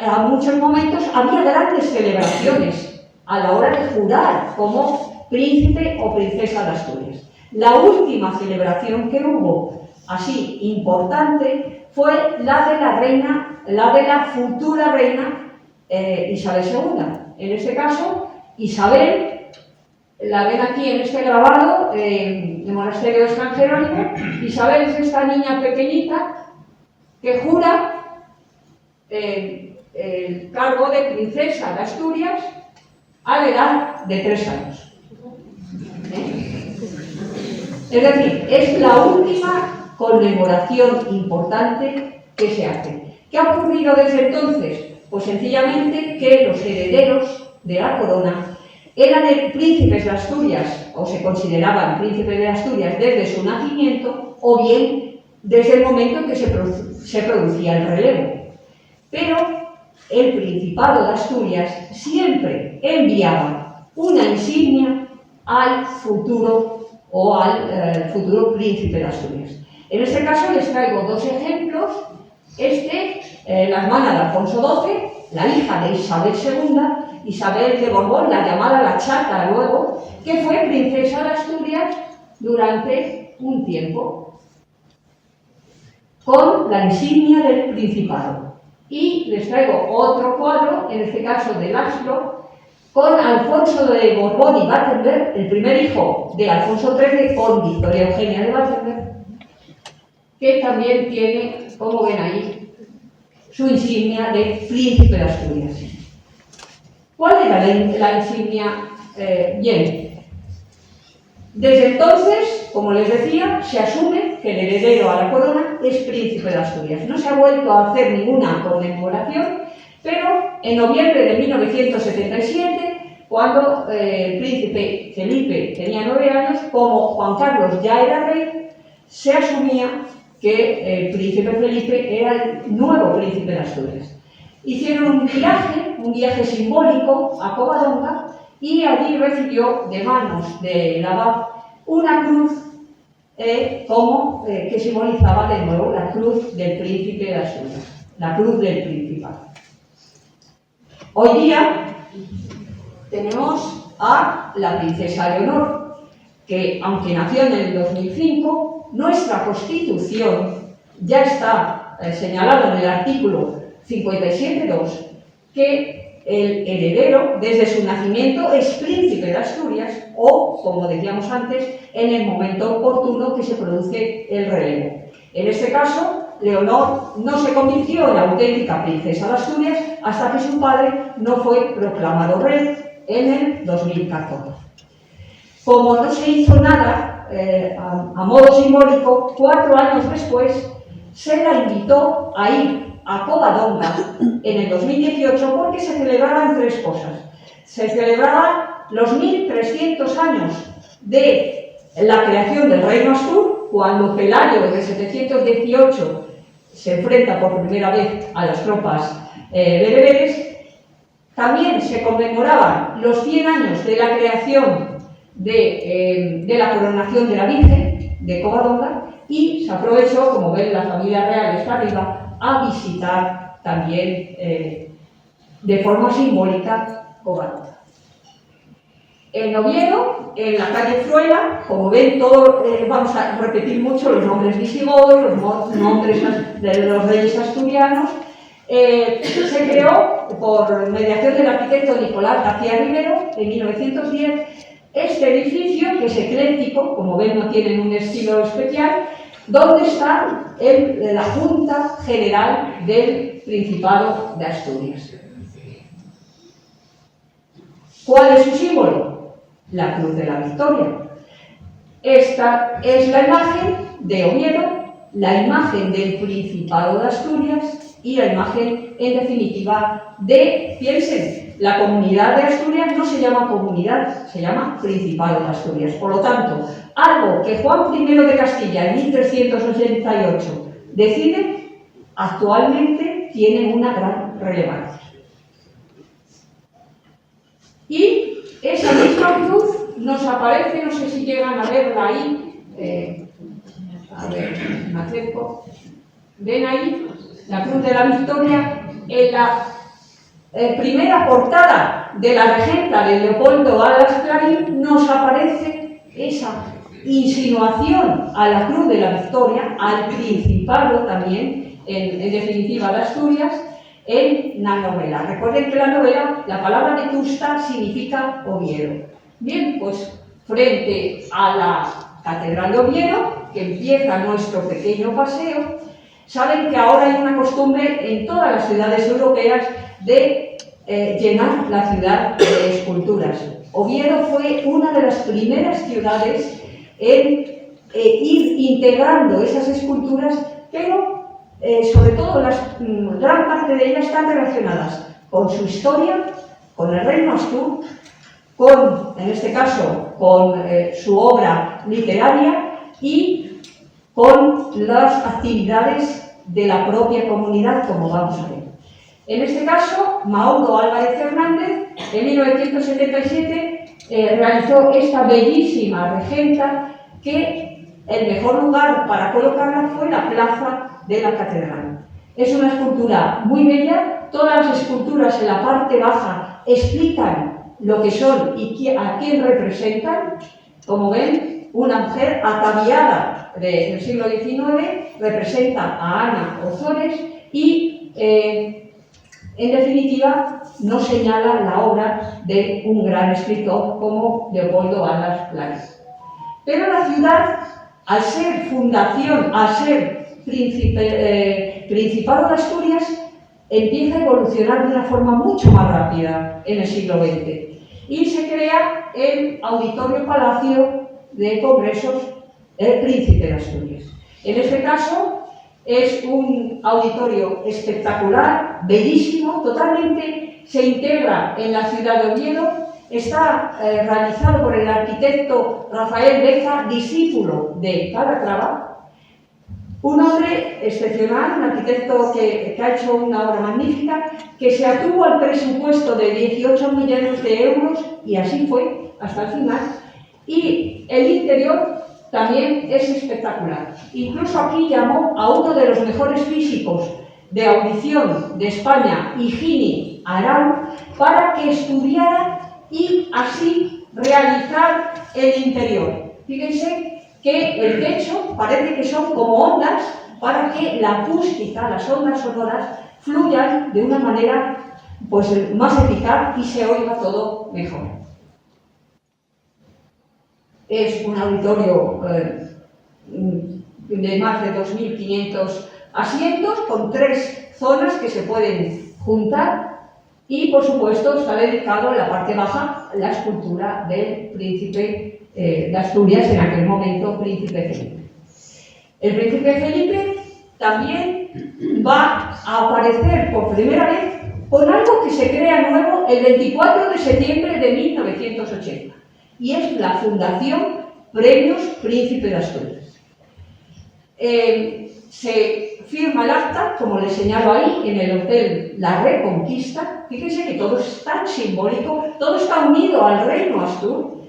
a muchos momentos había grandes celebraciones a la hora de jurar como príncipe o princesa de Asturias. La última celebración que hubo, así importante, fue la de la futura reina Isabel II. En este caso, Isabel, la ven aquí en este grabado del monasterio de San Jerónimo. Isabel es esta niña pequeñita que jura el cargo de princesa de Asturias a la edad de 3 años. Es decir, es la última conmemoración importante que se hace. ¿Qué ha ocurrido desde entonces? Pues sencillamente que los herederos de la corona eran príncipes de Asturias, o se consideraban príncipes de Asturias desde su nacimiento, o bien desde el momento en que se producía el relevo. Pero el Principado de Asturias siempre enviaba una insignia al futuro o al futuro príncipe de Asturias. En este caso les traigo dos ejemplos. La hermana de Alfonso XII, la hija de Isabel II, Isabel de Borbón, la llamada la Chata luego, que fue princesa de Asturias durante un tiempo, con la insignia del Principado. Y les traigo otro cuadro, en este caso de Laszlo, con Alfonso de Borbón y Battenberg, el primer hijo de Alfonso XIII, con Victoria Eugenia de Battenberg, que también tiene, como ven ahí, su insignia de príncipe de Asturias. ¿Cuál era la insignia? Bien, desde entonces, como les decía, se asume que el heredero a la corona es príncipe de Asturias. No se ha vuelto a hacer ninguna conmemoración, pero en noviembre de 1977, cuando el príncipe Felipe tenía 9 años, como Juan Carlos ya era rey, se asumía que el príncipe Felipe era el nuevo príncipe de Asturias. Hicieron un viaje simbólico a Covadonga, y allí recibió de manos del abad una cruz que simbolizaba de nuevo la cruz del príncipe de Asturias, la cruz del Principado. Hoy día tenemos a la princesa Leonor, que aunque nació en el 2005, nuestra Constitución ya está señalado en el artículo 57.2 que el heredero desde su nacimiento es príncipe de Asturias o, como decíamos antes, en el momento oportuno que se produce el relevo. En este caso, Leonor no se convirtió en la auténtica princesa de Asturias hasta que su padre no fue proclamado rey en el 2014. Como no se hizo nada, a modo simbólico, 4 años después se la invitó a ir a Covadonga en el 2018 porque se celebraban 3 cosas. Se celebraban los 1300 años de la creación del Reino Astur, cuando Pelayo de 718 se enfrenta por primera vez a las tropas bereberes. También se conmemoraban los 100 años de la creación de la coronación de la Virgen de Covadonga, y se aprovechó, como ven la familia real está arriba, a visitar también de forma simbólica Covadonga. En Oviedo, en la calle Fruela, como ven, vamos a repetir mucho los nombres visigodos, los nombres de los reyes asturianos. Se creó por mediación del arquitecto Nicolás García Rivero en 1910 este edificio, que es ecléctico, como ven no tienen un estilo especial, donde está la Junta General del Principado de Asturias. ¿Cuál es su símbolo? La Cruz de la Victoria. Esta es la imagen de Oviedo, la imagen del Principado de Asturias y la imagen, en definitiva, piensen, la comunidad de Asturias no se llama comunidad, se llama Principado de Asturias. Por lo tanto, algo que Juan I de Castilla en 1388 decide, actualmente tiene una gran relevancia. Y esa misma cruz nos aparece, no sé si llegan a verla ahí, a ver, me acerco, ven ahí, la Cruz de la Victoria, en la primera portada de la regenta de Leopoldo Alas Clarín nos aparece esa insinuación a la Cruz de la Victoria, al Principado también, en definitiva de Asturias, en la novela. Recuerden que la novela, la palabra vetusta significa Oviedo. Bien, pues frente a la Catedral de Oviedo, que empieza nuestro pequeño paseo, saben que ahora hay una costumbre en todas las ciudades europeas de llenar la ciudad de esculturas. Oviedo fue una de las primeras ciudades en ir integrando esas esculturas, pero sobre todo gran parte de ellas están relacionadas con su historia, con el Reino Astur, en este caso, con su obra literaria y con las actividades de la propia comunidad, como vamos a ver. En este caso, Mauro Álvarez Fernández, en 1977, realizó esta bellísima regenta, que el mejor lugar para colocarla fue la plaza de la catedral. Es una escultura muy bella. Todas las esculturas en la parte baja explican lo que son y a quién representan. Como ven, una mujer ataviada del siglo XIX representa a Ana Ozores y, en definitiva, nos señala la obra de un gran escritor como Leopoldo Alas Planes. Pero la ciudad, al ser fundación, al ser Principado de Asturias, empieza a evolucionar de una forma mucho más rápida en el siglo XX y se crea el Auditorio Palacio de Congresos del Príncipe de Asturias. En este caso es un auditorio espectacular, bellísimo, totalmente se integra en la ciudad de Oviedo. Está realizado por el arquitecto Rafael Beza, discípulo de Calatrava, un hombre excepcional, un arquitecto que ha hecho una obra magnífica, que se atuvo al presupuesto de 18 millones de euros, y así fue hasta el final. Y el interior también es espectacular. Incluso aquí llamó a uno de los mejores físicos de audición de España, Higini Arau, para que estudiara y así realizar el interior. Fíjense que el techo parece que son como ondas para que la acústica, las ondas sonoras, fluyan de una manera pues, más eficaz y se oiga todo mejor. Es un auditorio de más de 2.500 asientos con 3 zonas que se pueden juntar. Y, por supuesto, está dedicado en la parte baja a la escultura del príncipe de Asturias, en aquel momento príncipe Felipe. El príncipe Felipe también va a aparecer por primera vez con algo que se crea nuevo el 24 de septiembre de 1980, y es la Fundación Premios Príncipe de Asturias. Se firma el acta, como les señalo ahí, en el Hotel La Reconquista. Fíjense que todo es tan simbólico, todo está unido al reino Astur,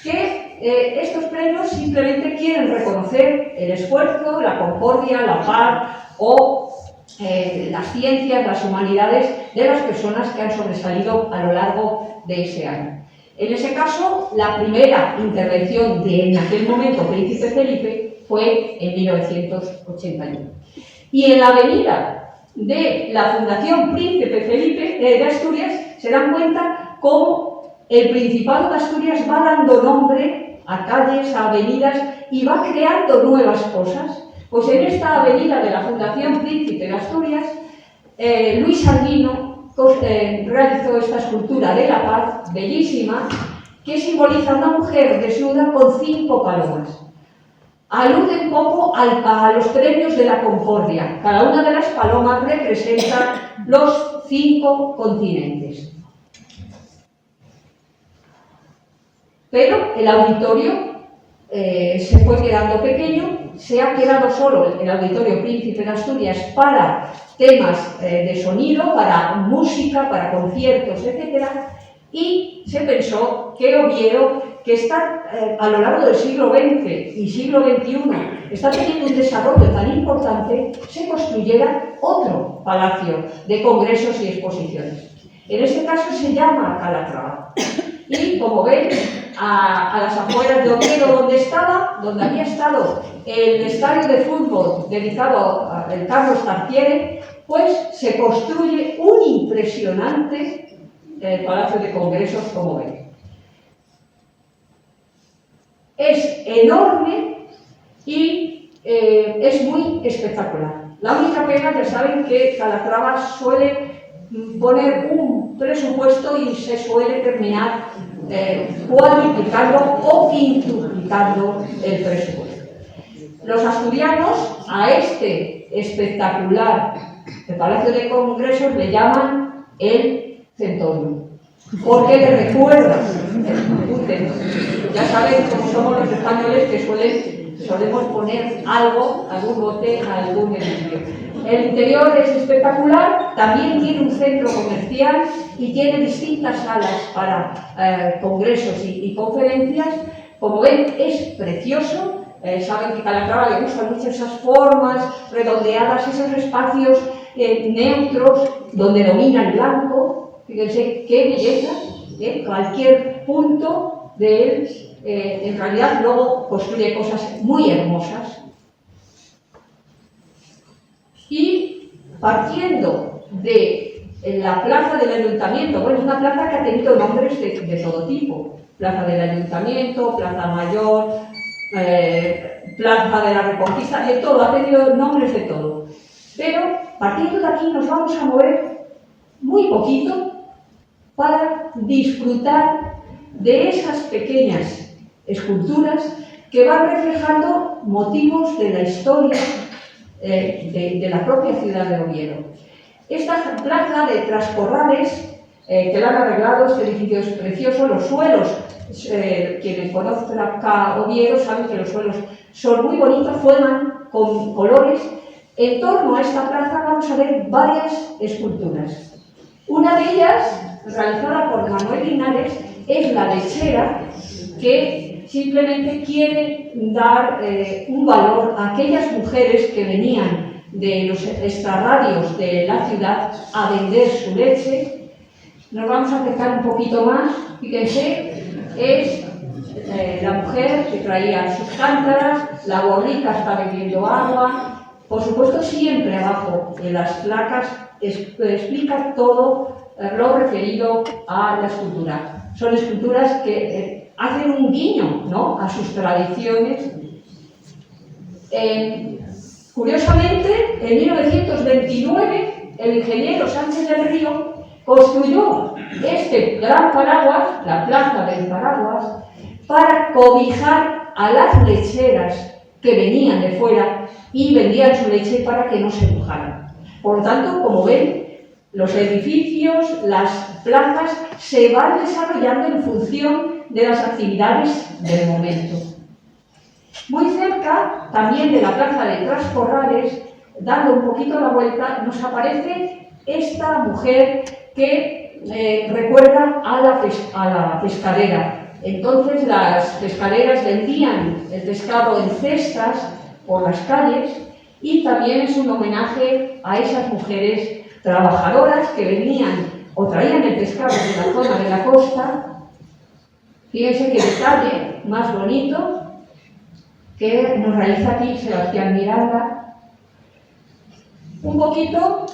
que estos premios simplemente quieren reconocer el esfuerzo, la concordia, la paz o las ciencias, las humanidades de las personas que han sobresalido a lo largo de ese año. En ese caso, la primera intervención de en aquel momento Príncipe Felipe fue en 1981. Y en la avenida de la Fundación Príncipe Felipe de Asturias se dan cuenta cómo el Principado de Asturias va dando nombre a calles, a avenidas y va creando nuevas cosas. Pues en esta avenida de la Fundación Príncipe de Asturias, Luis Sanguino realizó esta escultura de la paz, bellísima, que simboliza una mujer desnuda con 5 palomas. Alude un poco a los premios de la Concordia. Cada una de las palomas representa los 5 continentes. Pero el auditorio se fue quedando pequeño, se ha quedado solo el Auditorio Príncipe de Asturias para temas de sonido, para música, para conciertos, etc. Y se pensó que Oviedo, que está a lo largo del siglo XX y siglo XXI, está teniendo un desarrollo tan importante, se construyera otro palacio de congresos y exposiciones. En este caso se llama Calatrava. Y como ven, a las afueras de Oviedo, donde había estado el estadio de fútbol dedicado al Carlos Tartiere, pues se construye un impresionante palacio de congresos, como ven. Es enorme y es muy espectacular. La única pena, ya saben que Calatrava suele poner un presupuesto y se suele terminar cuadruplicando o quintuplicando el presupuesto. Los asturianos a este espectacular Palacio de Congresos le llaman el Centurion. porque le recuerda, ya saben cómo somos los españoles que solemos poner algo, algún bote, algún edificio. El interior es espectacular, también tiene un centro comercial y tiene distintas salas para congresos y conferencias. Como ven, es precioso. Saben que Calatrava le gustan mucho esas formas redondeadas, esos espacios neutros donde domina el blanco. Fíjense qué belleza, cualquier punto de él en realidad luego construye cosas muy hermosas. Y partiendo de la plaza del ayuntamiento, bueno, es una plaza que ha tenido nombres de todo tipo: plaza del ayuntamiento, plaza mayor, plaza de la Reconquista, de todo, ha tenido nombres de todo. Pero partiendo de aquí nos vamos a mover muy poquito para disfrutar de esas pequeñas esculturas que van reflejando motivos de la historia de la propia ciudad de Oviedo. Esta plaza de Trascorrales, que la han arreglado, este edificio es precioso, los suelos, quienes conocen acá Oviedo saben que los suelos son muy bonitos, juegan con colores. En torno a esta plaza vamos a ver varias esculturas. Una de ellas, realizada por Manuel Linares, es la lechera, que simplemente quiere dar un valor a aquellas mujeres que venían de los extrarradios de la ciudad a vender su leche. Nos vamos a acercar un poquito más. Fíjense, es la mujer que traía sus cántaras, la borrica está bebiendo agua. Por supuesto, siempre abajo de las placas explica todo lo referido a la escultura. Son esculturas que hacen un guiño, ¿no?, a sus tradiciones. Curiosamente, en 1929, el ingeniero Sánchez del Río construyó este gran paraguas, la plaza del paraguas, para cobijar a las lecheras que venían de fuera y vendían su leche para que no se mojaran. Por lo tanto, como ven, los edificios, las plazas se van desarrollando en función de las actividades del momento. Muy cerca, también de la plaza de Trascorrales, dando un poquito la vuelta, nos aparece esta mujer que recuerda a la pescadera. Entonces las pescaderas vendían el pescado en cestas por las calles y también es un homenaje a esas mujeres trabajadoras que venían o traían el pescado de la zona de la costa. Fíjense qué detalle más bonito que nos realiza aquí Sebastián Miranda. Un poquito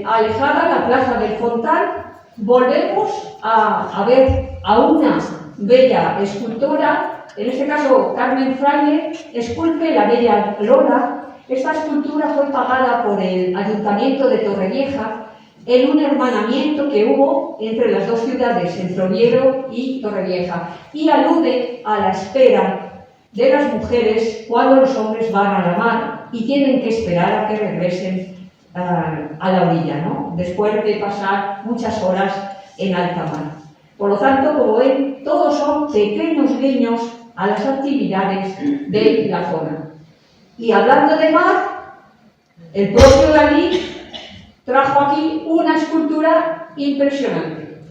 alejada la plaza del Fontal, volvemos a ver a una bella escultora, en este caso Carmen Fraile, esculpe la bella Lola. Esta escultura fue pagada por el Ayuntamiento de Torrevieja en un hermanamiento que hubo entre las dos ciudades, entre Oviedo y Torrevieja, y alude a la espera de las mujeres cuando los hombres van a la mar y tienen que esperar a que regresen a la orilla, ¿no?, después de pasar muchas horas en alta mar. Por lo tanto, como ven, todos son pequeños guiños a las actividades de la zona. Y hablando de mar, el propio Dalí trajo aquí una escultura impresionante.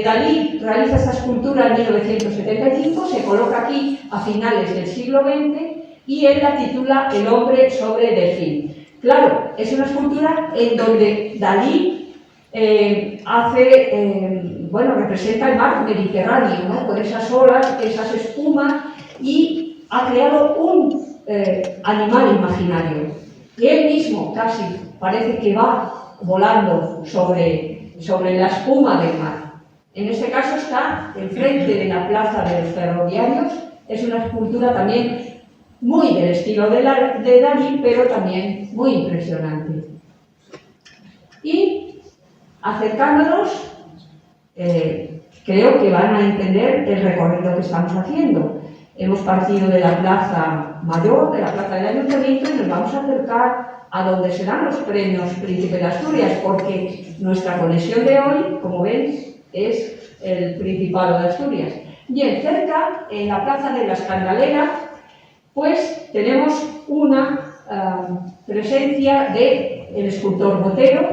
Dalí realiza esta escultura en 1975, se coloca aquí a finales del siglo XX y él la titula El hombre sobre el delfín. Claro, es una escultura en donde Dalí representa el mar Mediterráneo, ¿no?, con esas olas, esas espumas, y ha creado un animal imaginario. Y él mismo casi parece que va volando sobre la espuma del mar. En este caso está enfrente de la plaza de los ferroviarios. Es una escultura también muy del estilo de Dalí, pero también muy impresionante. Y acercándonos, creo que van a entender el recorrido que estamos haciendo. Hemos partido de la plaza mayor, de la plaza del Ayuntamiento, y nos vamos a acercar a donde se dan los premios Príncipe de Asturias, porque nuestra conexión de hoy, como ven, es el Principado de Asturias. Bien, cerca, en la Plaza de la Escandalera, pues tenemos una presencia del escultor Botero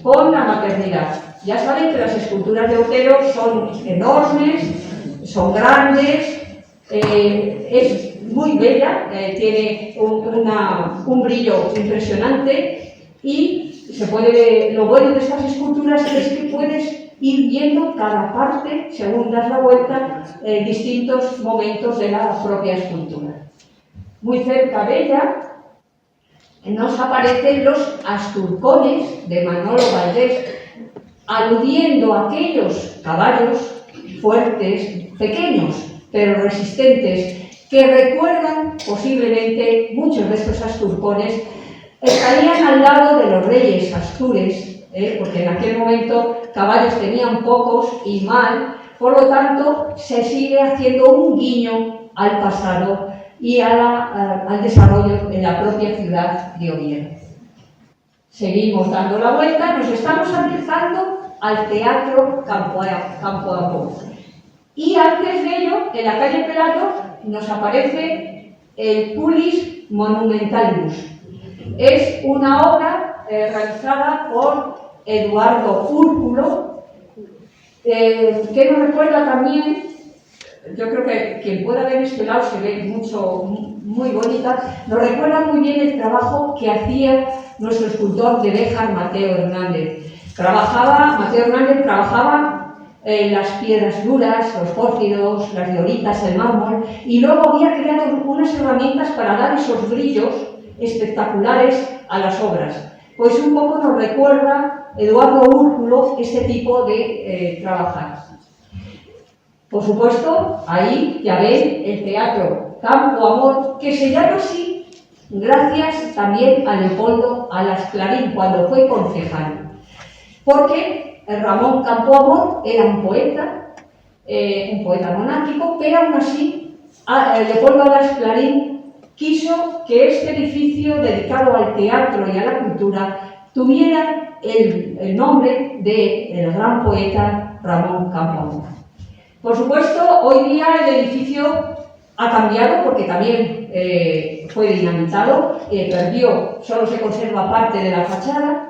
con la maternidad. Ya saben que las esculturas de Botero son enormes, son grandes, es muy bella, tiene un brillo impresionante y lo bueno de estas esculturas es que puedes ir viendo cada parte, según das la vuelta, distintos momentos de la propia escultura. Muy cerca de ella nos aparecen los asturcones de Manolo Valdés, aludiendo a aquellos caballos fuertes, pequeños, pero resistentes, que recuerdan posiblemente muchos de estos asturcones estarían al lado de los reyes astures, porque en aquel momento caballos tenían pocos y mal, por lo tanto se sigue haciendo un guiño al pasado y al desarrollo en la propia ciudad de Oviedo. Seguimos dando la vuelta, nos estamos acercando al Teatro Campo Amor. Y antes de ello, en la calle Pelayo, nos aparece el Pulis Monumentalibus. Es una obra realizada por Eduardo Úrculo, que nos recuerda también, yo creo que quien pueda ver este lado se ve muy bonita, nos recuerda muy bien el trabajo que hacía nuestro escultor de Béjar, Mateo Hernández. Mateo Hernández trabajaba las piedras duras, los pórfidos, las dioritas, el mármol, y luego había creado unas herramientas para dar esos brillos espectaculares a las obras. Pues un poco nos recuerda Eduardo Úrculo este tipo de trabajar. Por supuesto, ahí ya ven el Teatro Campo Amor, que se llama así gracias también a Leopoldo Alas Clarín, cuando fue concejal. Porque Ramón Campo Amor era un poeta monárquico, pero aún así Leopoldo Alas Clarín quiso que este edificio dedicado al teatro y a la cultura tuviera el nombre del gran poeta Ramón Campo Amor. Por supuesto, hoy día el edificio ha cambiado porque también fue dinamitado, solo se conserva parte de la fachada.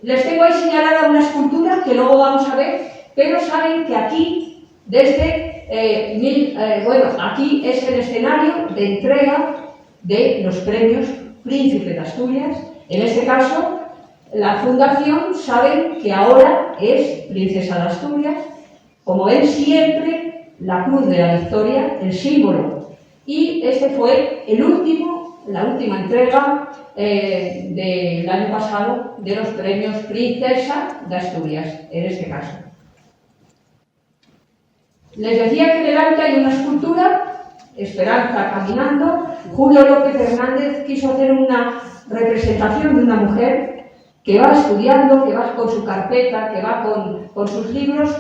Les tengo ahí señalada una escultura que luego vamos a ver, pero saben que aquí, aquí es el escenario de entrega de los premios Príncipe de Asturias. En este caso, la fundación saben que ahora es Princesa de Asturias. Como ven, siempre la Cruz de la Victoria, el símbolo. Y este fue la última entrega del año pasado de los premios Princesa de Asturias, en este caso. Les decía que delante hay una escultura, Esperanza caminando. Julio López Hernández quiso hacer una representación de una mujer que va estudiando, que va con su carpeta, que va con sus libros,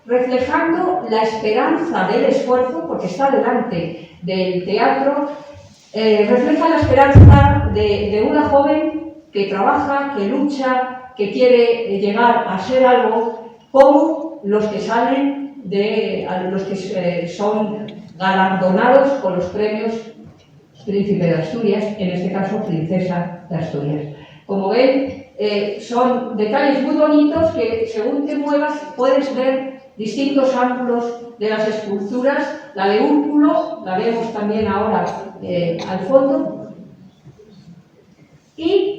reflejando la esperanza del esfuerzo, porque está delante del teatro, refleja la esperanza de una joven que trabaja, que lucha, que quiere llegar a ser algo, como los que son galardonados con los premios Príncipe de Asturias, en este caso Princesa de Asturias. Como ven, son detalles muy bonitos que, según te muevas, puedes ver distintos ángulos de las esculturas. La de Úrculo la vemos también ahora al fondo. Y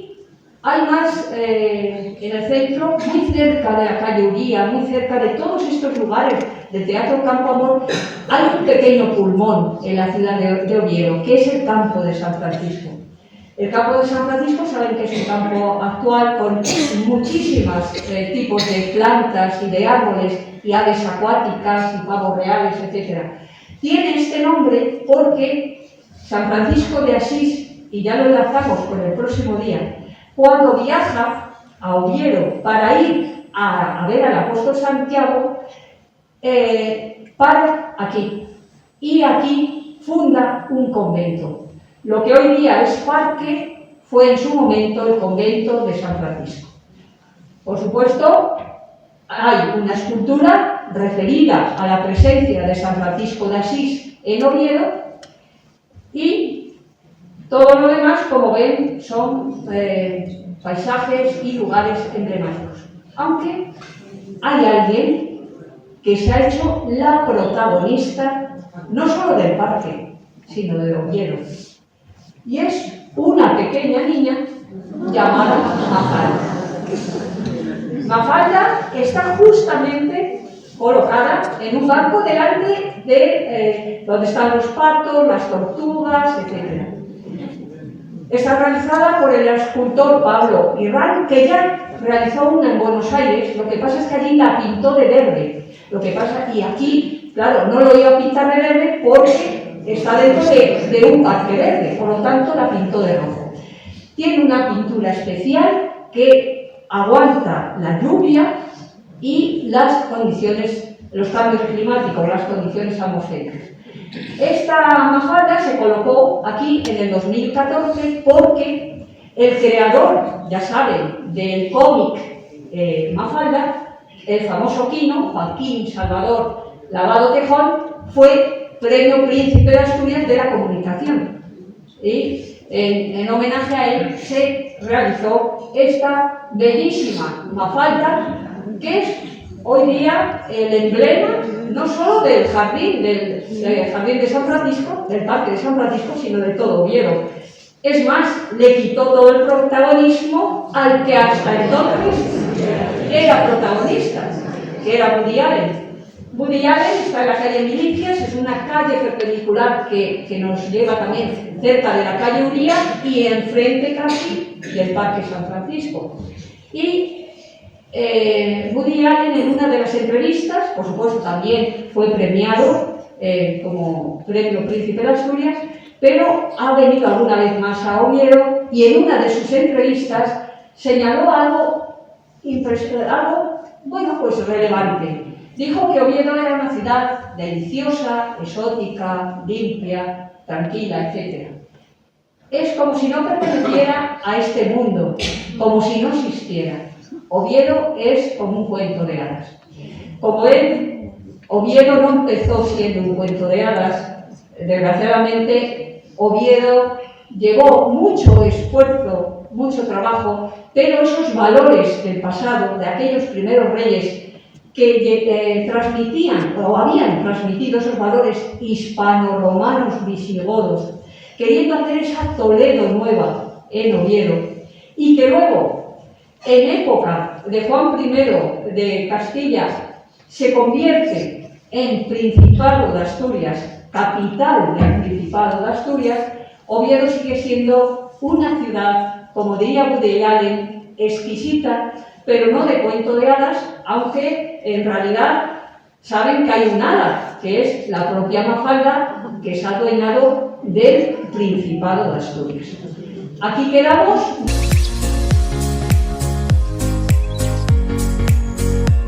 hay más en el centro, muy cerca de la calle Uría, muy cerca de todos estos lugares del Teatro Campo Amor, hay un pequeño pulmón en la ciudad de Oviedo, que es el Campo de San Francisco. El Campo de San Francisco saben que es un campo actual con muchísimos tipos de plantas y de árboles y aves acuáticas y pavos reales, etc. Tiene este nombre porque San Francisco de Asís, y ya lo enlazamos con el próximo día, cuando viaja a Oviedo para ir a ver al apóstol Santiago, para aquí, y aquí funda un convento. Lo que hoy día es parque fue en su momento el convento de San Francisco. Por supuesto, hay una escultura está referida a la presencia de San Francisco de Asís en Oviedo, y todo lo demás, como ven, son paisajes y lugares emblemáticos. Aunque hay alguien que se ha hecho la protagonista no solo del parque, sino de Oviedo. Y es una pequeña niña llamada Mafalda. Mafalda está justamente colocada en un banco delante de donde están los patos, las tortugas, etc. Está realizada por el escultor Pablo Irrán, que ya realizó una en Buenos Aires. Lo que pasa es que allí la pintó de verde. Lo que pasa, y aquí, claro, no lo iba a pintar de verde porque está dentro de un parque verde, por lo tanto la pintó de rojo. Tiene una pintura especial que aguanta la lluvia y las condiciones, los cambios climáticos, las condiciones atmosféricas. Esta Mafalda se colocó aquí en el 2014 porque el creador, ya saben, del cómic Mafalda, el famoso Quino, Joaquín Salvador Lavado Tejón, fue Premio Príncipe de Asturias de la Comunicación. Y en homenaje a él se realizó esta bellísima Mafalda, que es hoy día el emblema no solo del jardín, del jardín de San Francisco, del parque de San Francisco, sino de todo Oviedo. Es más, le quitó todo el protagonismo al que hasta entonces era protagonista, que era Woody Allen. Woody Allen está en la calle Milicias, es una calle perpendicular que nos lleva también cerca de la calle Uría y enfrente casi del Parque San Francisco. Y Woody Allen, en una de las entrevistas, por supuesto también fue premiado como Premio Príncipe de Asturias, pero ha venido alguna vez más a Oviedo y en una de sus entrevistas señaló algo bueno, pues relevante. Dijo que Oviedo era una ciudad deliciosa, exótica, limpia, tranquila, etc. Es como si no perteneciera a este mundo, como si no existiera. Oviedo es como un cuento de hadas. Como ven, Oviedo no empezó siendo un cuento de hadas. Desgraciadamente, Oviedo llevó mucho esfuerzo, mucho trabajo, pero esos valores del pasado, de aquellos primeros reyes que transmitían o habían transmitido esos valores hispano-romanos visigodos, queriendo hacer esa Toledo nueva en Oviedo, y que luego, en época de Juan I de Castilla, se convierte en Principado de Asturias, capital del Principado de Asturias. Oviedo sigue siendo una ciudad, como diría Woody Allen, exquisita, pero no de cuento de hadas, aunque en realidad saben que hay un hada, que es la propia Mafalda, que se ha adueñado del Principado de Asturias. Aquí quedamos.